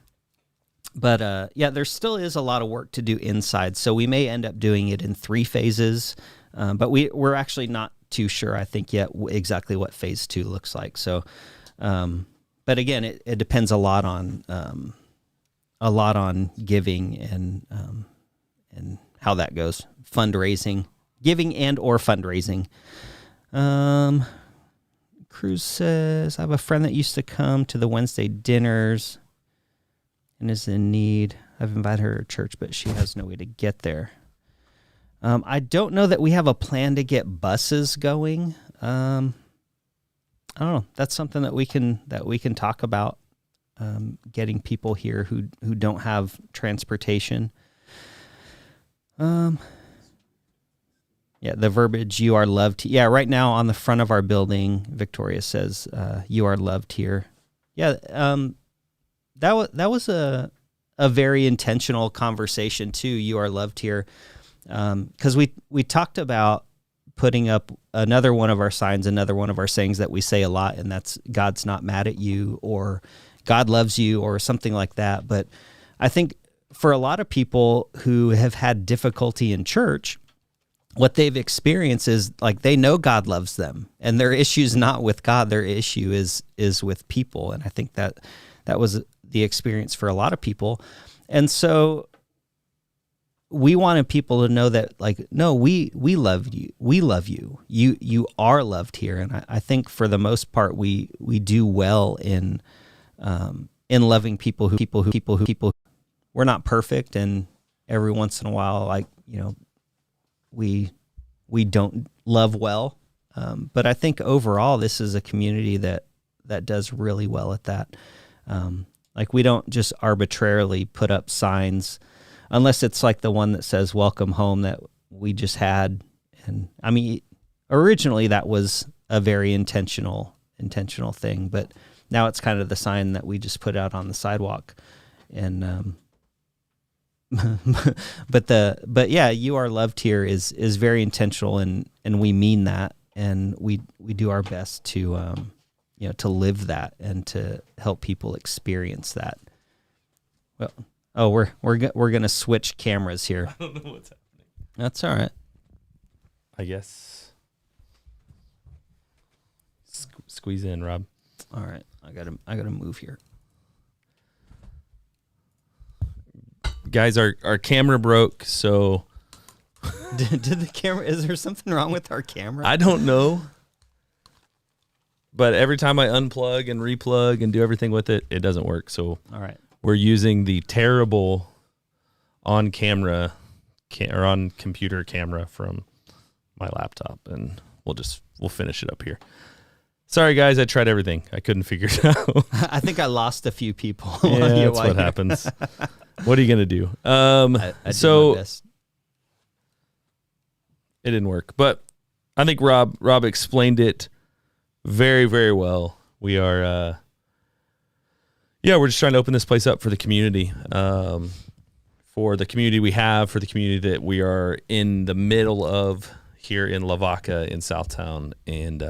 there still is a lot of work to do inside. So we may end up doing it in 3 phases. But we're actually not too sure, I think, yet exactly what phase 2 looks like. So, but again, it depends a lot on giving and how that goes. Fundraising, giving and or fundraising. Cruz says, I have a friend that used to come to the Wednesday dinners and is in need. I've invited her to church, but she has no way to get there. I don't know that we have a plan to get buses going. I don't know. That's something that we can talk about. Getting people here who don't have transportation. The verbiage, "you are loved." Yeah, right now on the front of our building, Victoria says, "You are loved here." Yeah, that was a very intentional conversation too. "You are loved here," because we talked about putting up another one of our signs, another one of our sayings that we say a lot, and that's "God's not mad at you," or "God loves you," or something like that. But I think for a lot of people who have had difficulty in church, what they've experienced is like they know God loves them, and their issue is not with God. Their issue is with people, and I think that was the experience for a lot of people. And so we wanted people to know that, like, no, we love you. We love you. You are loved here, and I think for the most part we do well in loving people who we're not perfect, and every once in a while, like, we don't love well. But I think overall, this is a community that does really well at that. Like, we don't just arbitrarily put up signs, unless it's like the one that says "Welcome Home" that we just had. And I mean, originally that was a very intentional thing, but now it's kind of the sign that we just put out on the sidewalk. And but yeah, "You are loved here" is very intentional, and we mean that, and we do our best to to live that and to help people experience that. Well, we're gonna switch cameras here. I don't know what's happening. That's all right. I guess. Squeeze in, Rob. All right, I gotta move here. Guys, our camera broke, so Did the camera? Is there something wrong with our camera? I don't know. But every time I unplug and replug and do everything with it, it doesn't work. So all right, we're using the terrible on computer camera from my laptop, and we'll finish it up here. Sorry, guys, I tried everything. I couldn't figure it out. I think I lost a few people. Yeah, that's what happens. What are you gonna do? I so did my best. It didn't work, but I think Rob explained it very, very well. We are, we're just trying to open this place up for the community, for the community we have, for the community that we are in the middle of here in Lavaca in Southtown, and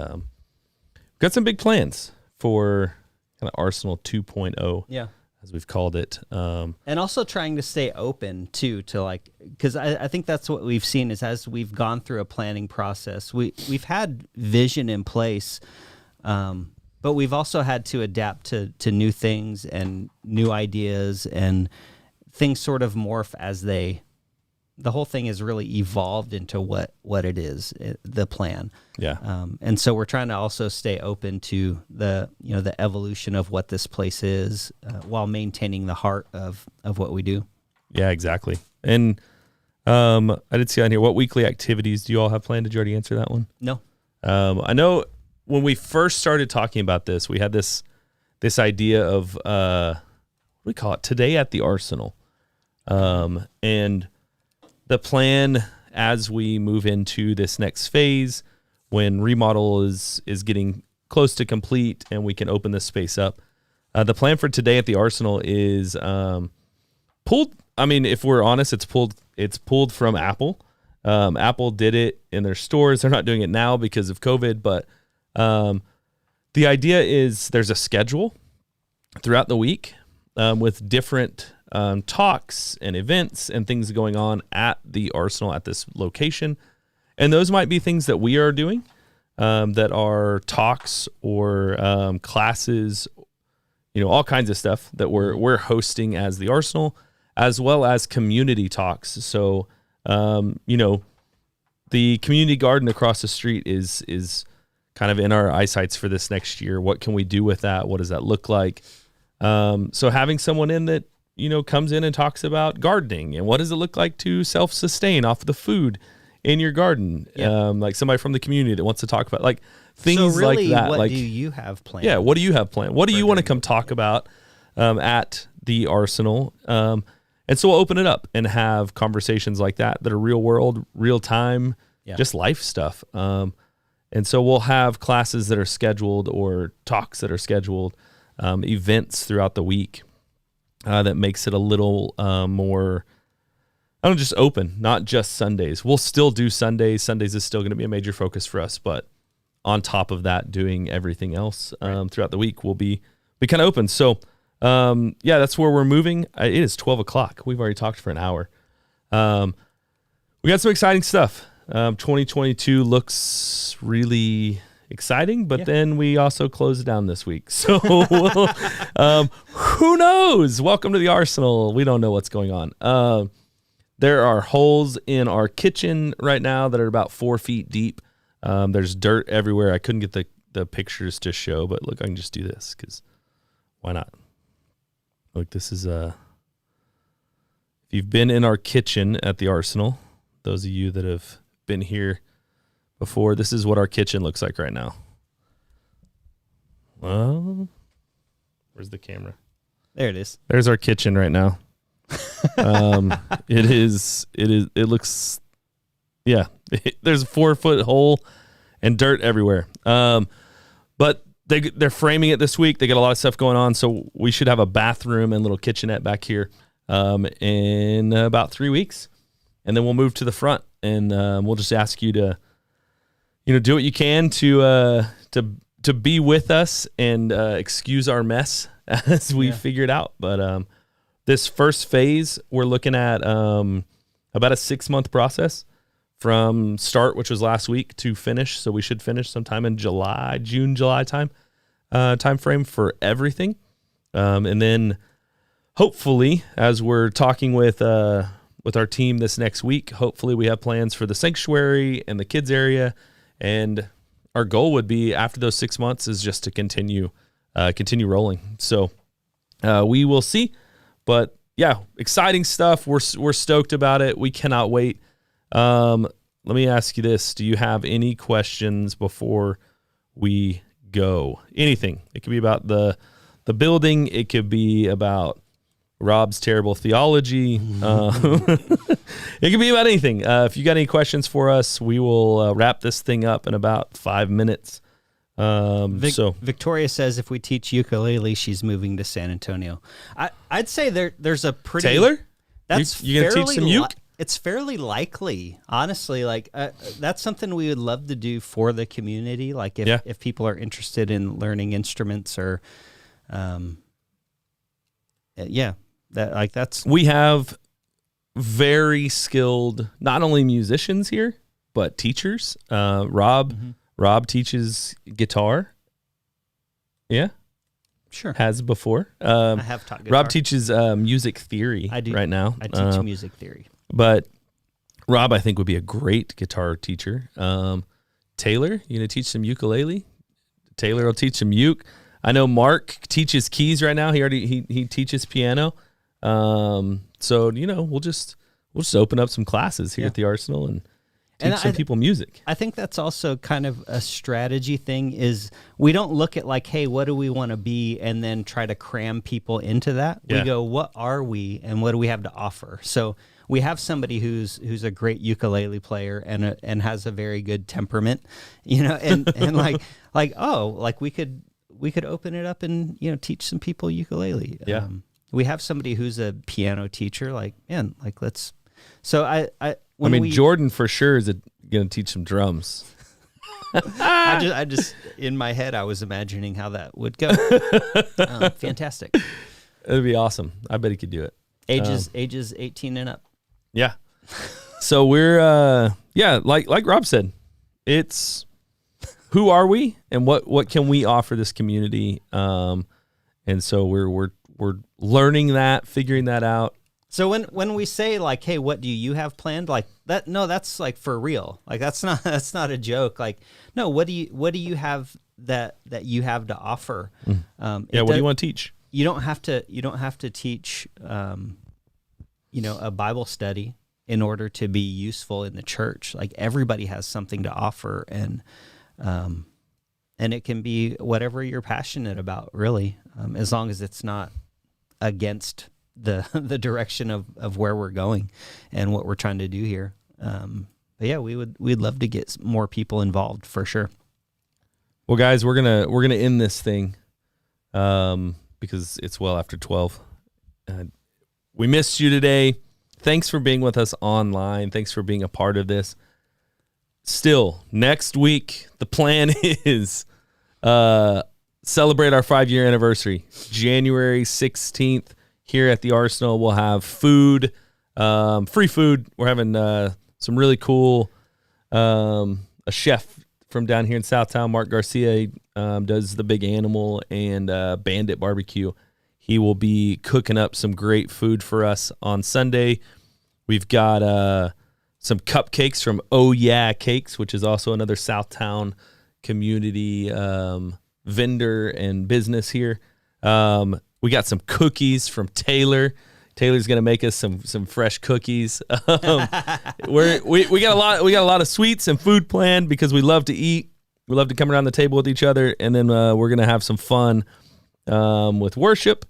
got some big plans for kind of Arsenal 2.0. Yeah. as we've called it. And also trying to stay open too, to like, because I think that's what we've seen is as we've gone through a planning process, we've had vision in place, but we've also had to adapt to new things and new ideas, and things sort of morph as the whole thing has really evolved into what it is, the plan. Yeah. And so we're trying to also stay open to the evolution of what this place is, while maintaining the heart of what we do. Yeah, exactly. And I did see on here, what weekly activities do you all have planned? Did you already answer that one? No. I know when we first started talking about this, we had this idea of, what do we call it? Today at the Arsenal. And the plan as we move into this next phase, when remodel is getting close to complete and we can open this space up, the plan for Today at the Arsenal is pulled. I mean, if we're honest, it's pulled from Apple. Apple did it in their stores. They're not doing it now because of COVID, but the idea is there's a schedule throughout the week with different talks and events and things going on at the Arsenal at this location. And those might be things that we are doing, that are talks or classes, all kinds of stuff that we're hosting as the Arsenal, as well as community talks. So, the community garden across the street is kind of in our eyesights for this next year. What can we do with that? What does that look like? So having someone in that, comes in and talks about gardening and what does it look like to self-sustain off the food in your garden. Yeah. Like somebody from the community that wants to talk about like things so really, like that. What like, do you have planned? Yeah. What do you have planned? What do you want to come talk about at the Arsenal? And so we'll open it up and have conversations like that are real world, real time, just life stuff. And so we'll have classes that are scheduled or talks that are scheduled, events throughout the week. That makes it a little more, just open, not just Sundays. We'll still do Sundays. Sundays is still going to be a major focus for us, but on top of that, doing everything else throughout the week will be kind of open. So, that's where we're moving. It is 12 o'clock. We've already talked for an hour. We got some exciting stuff. 2022 looks really exciting, but then we also closed down this week. So who knows? Welcome to the Arsenal. We don't know what's going on. There are holes in our kitchen right now that are about 4 feet deep. There's dirt everywhere. I couldn't get the pictures to show, but look, I can just do this because why not? Look, this is if you've been in our kitchen at the Arsenal, those of you that have been here before, this is what our kitchen looks like right now. Well, where's the camera? There it is. There's our kitchen right now. It looks, there's a 4 foot hole and dirt everywhere. But they're framing it this week. They got a lot of stuff going on. So we should have a bathroom and little kitchenette back here, in about 3 weeks. And then we'll move to the front and, we'll just ask you to, do what you can to be with us and excuse our mess as we figure it out. But this first phase, we're looking at about a 6-month process from start, which was last week, to finish. So we should finish sometime in June, July time frame for everything. And then hopefully, as we're talking with our team this next week, hopefully we have plans for the sanctuary and the kids area. And our goal would be after those 6 months is just to continue rolling. So we will see, but exciting stuff. We're stoked about it. We cannot wait. Let me ask you this. Do you have any questions before we go? Anything. It could be about the building. It could be about Rob's terrible theology. It could be about anything. If you got any questions for us, we will wrap this thing up in about 5 minutes. Victoria says if we teach ukulele, she's moving to San Antonio. I'd say there's a pretty... Taylor? That's you gonna teach some uke? It's fairly likely, honestly. Like that's something we would love to do for the community. Like if people are interested in learning instruments or... that's we have very skilled, not only musicians here, but teachers. Rob teaches guitar. Yeah. Sure. Has before. I have taught guitar. Rob teaches music theory right now. I teach music theory. But Rob, I think, would be a great guitar teacher. Taylor, you going to teach some ukulele? Taylor will teach some uke. I know Mark teaches keys right now. He teaches piano. So, we'll just open up some classes here at the Arsenal and teach some people music. I think that's also kind of a strategy thing is we don't look at like, hey, what do we want to be? And then try to cram people into that. Yeah. We go, what are we and what do we have to offer? So we have somebody who's a great ukulele player and has a very good temperament, and like we could open it up and, teach some people ukulele. Yeah. We have somebody who's a piano teacher, let's, so Jordan for sure is going to teach some drums. I just in my head I was imagining how that would go. Fantastic. It'd be awesome. I bet he could do it. Ages 18 and up. Yeah. So we're like Rob said, it's who are we and what can we offer this community? And so we're learning that, figuring that out. So when we say like, hey, what do you have planned? Like that, no, that's like for real. Like that's not a joke. Like, no, what do you have that you have to offer? What do you want to teach? You don't have to teach, a Bible study in order to be useful in the church. Like everybody has something to offer, and it can be whatever you're passionate about, really, as long as it's not against the direction of where we're going and what we're trying to do here. But yeah, we'd love to get more people involved for sure. Well, guys, we're gonna end this thing because it's well after 12. We missed you today. Thanks for being with us online. Thanks for being a part of this. Still, next week, the plan is celebrate our 5-year anniversary. January 16th here at the Arsenal. We'll have food, free food. We're having some really cool, a chef from down here in Southtown, Mark Garcia, does the Big Animal and Bandit Barbecue. He will be cooking up some great food for us on Sunday. We've got some cupcakes from Oh Yeah Cakes, which is also another Southtown community vendor and business here. We got some cookies from Taylor. Taylor's gonna make us some fresh cookies. We got a lot of sweets and food planned because we love to eat. We love to come around the table with each other, and then we're gonna have some fun with worship.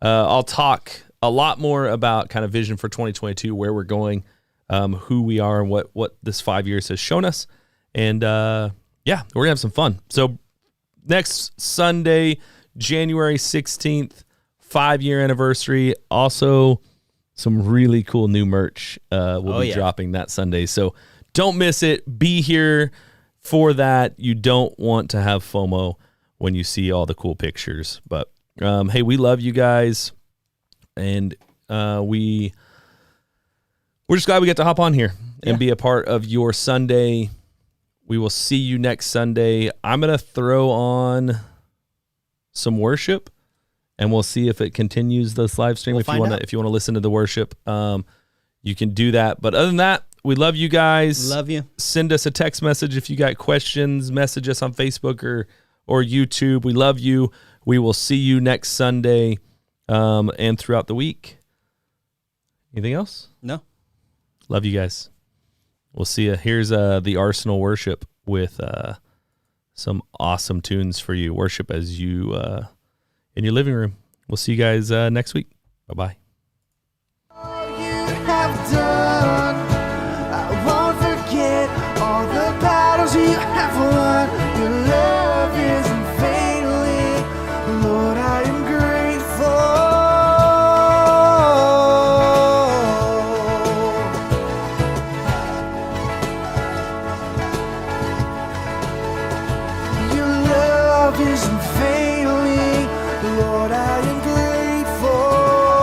I'll talk a lot more about kind of vision for 2022, where we're going, who we are, and what this 5 years has shown us, and we're gonna have some fun. So next Sunday, January 16th. 5-year anniversary. Also, some really cool new merch will be dropping that Sunday. So don't miss it. Be here for that. You don't want to have FOMO when you see all the cool pictures. But hey, we love you guys, and we're just glad we get to hop on here and be a part of your Sunday. We will see you next Sunday. I'm gonna throw on some worship, and we'll see if it continues this live stream. If you want to listen to the worship, you can do that. But other than that, we love you guys. Love you. Send us a text message if you got questions. Message us on Facebook or YouTube. We love you. We will see you next Sunday and throughout the week. Anything else? No. Love you guys. We'll see you. Here's the Arsenal worship with some awesome tunes for you. Worship as you in your living room. We'll see you guys next week. Bye-bye. All you have done, I won't forget all the battles you have won. Your love isn't failing. Lord, I am grateful. Your love isn't failing. Lord, I am grateful.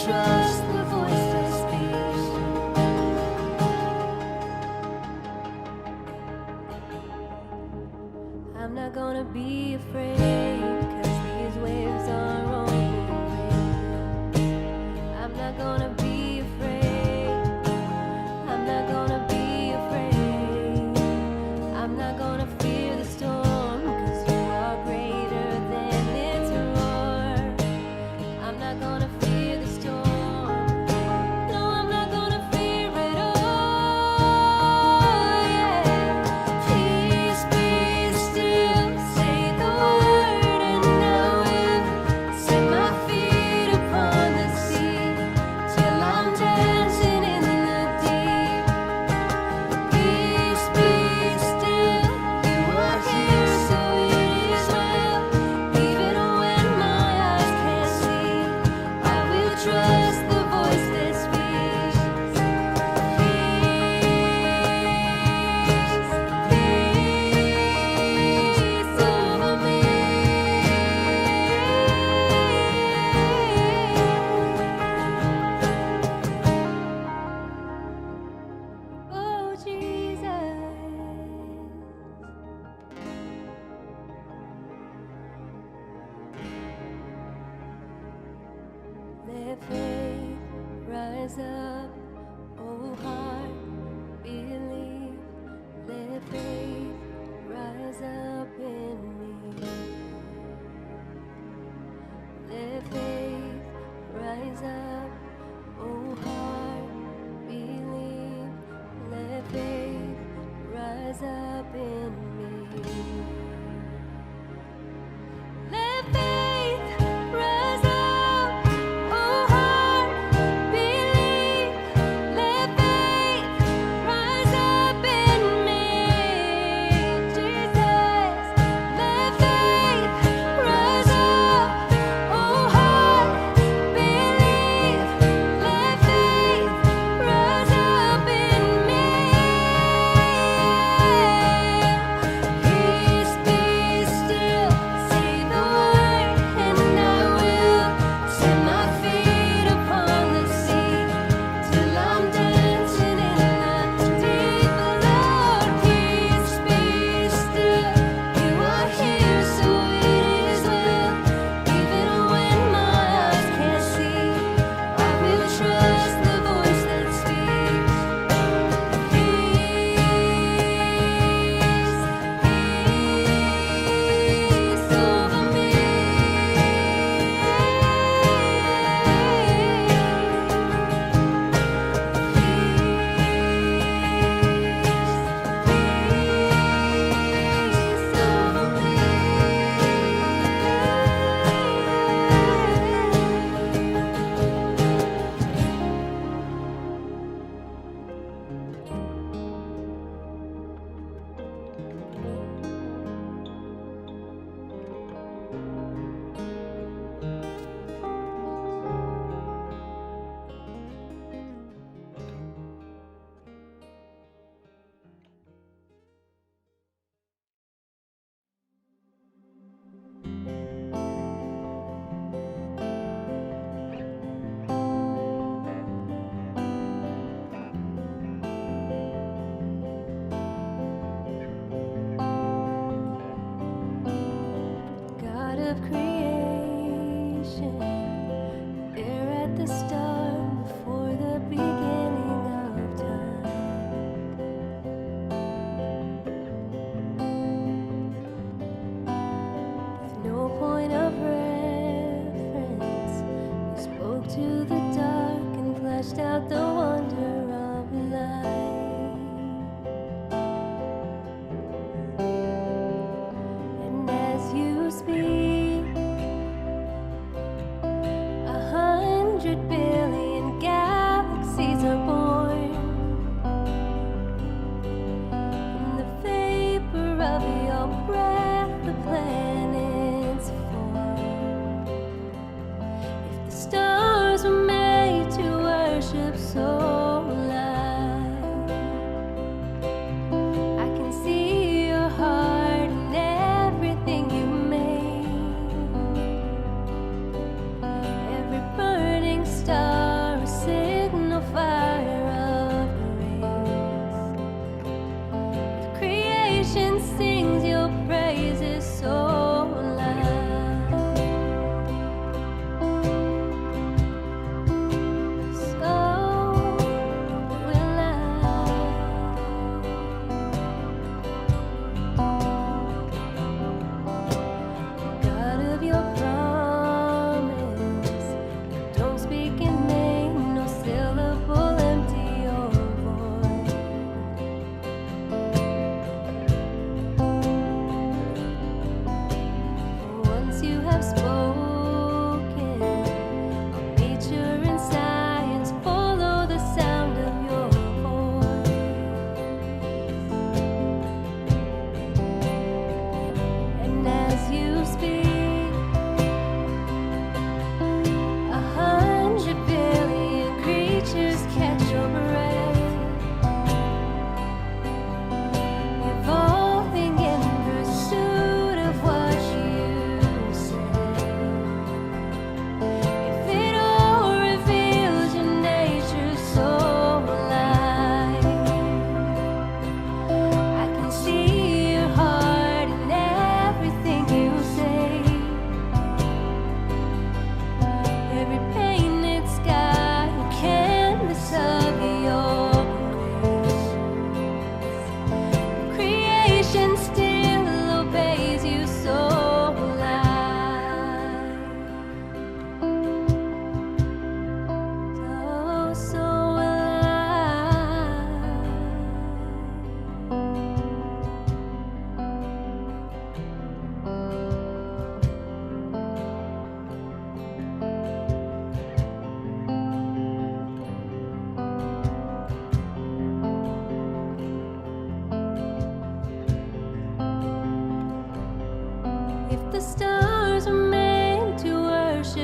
trust the voice that speaks. I'm not gonna be afraid, 'cause these waves are only waves. I'm not gonna be afraid. I'm not gonna be afraid. I'm not gonna fear the storm, 'cause you are greater than its roar. I'm not gonna fear the storm. No, I'm not gonna fear it all. Yeah. Peace, be still. Say the word, and I will set my feet upon the sea till I'm dancing in the deep. Peace, be still. You are here, so it is well. Even when my eyes can't see, I will trust the voice that speaks. Peace over me. Oh, Jesus. Let faith rise up, oh heart, believe. Let faith rise up in me. Let faith rise up, oh heart, believe. Let faith rise up in me. Let faith rise up, oh heart, believe. Let faith rise up in me, Jesus. Let faith rise up, oh heart, believe.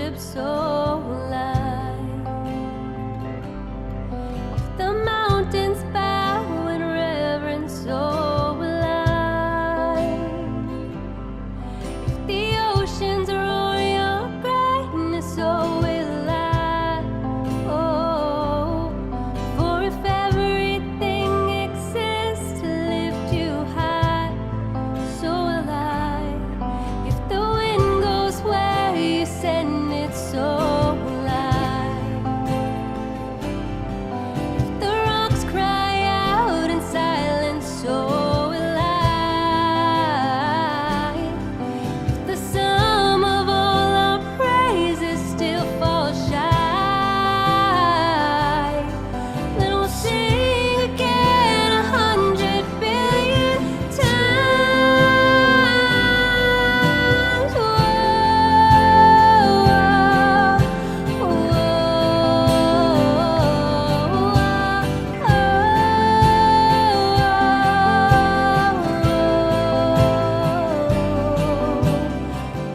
worship so alive. If the mountains bow in reverence so alive. If the oceans roar your brightness so will I. Oh, for if everything exists to lift you high, so will I. If the wind goes where you send it, so will I. If the rocks cry out in silence, so will I. If the sum of all our praises still falls shy, then we'll sing again 100 billion times. Whoa,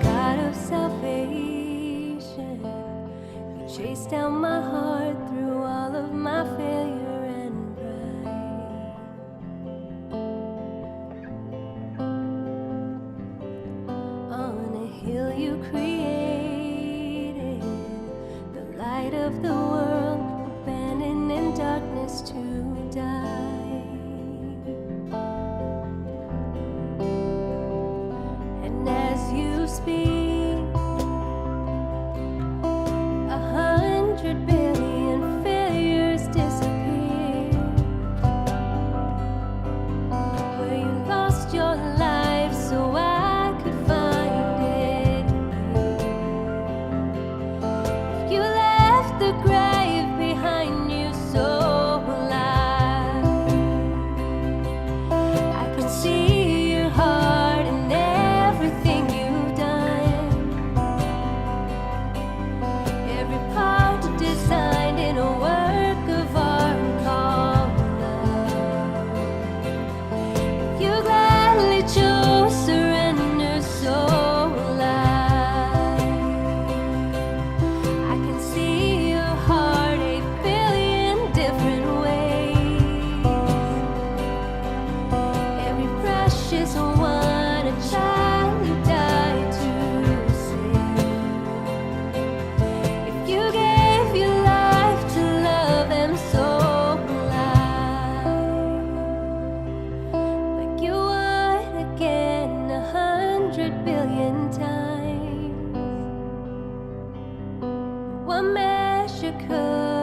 God of salvation, you chased down my heart through all of my failure and pride. On a hill you created, the light of the world, abandoned in darkness to die. And as you speak, 100 billion failures disappear. Where you lost your life so I could find it here. If you left the grave behind you, so will I. I can see your heart in everything you've done. Every part designed in a work of art called love. You gladly chose surrender, so will I. I can see your heart 8 billion different ways. Every precious one, a child who died to save. If you gave your life to love them, so will I. Like you would again 100 billion times. What measure could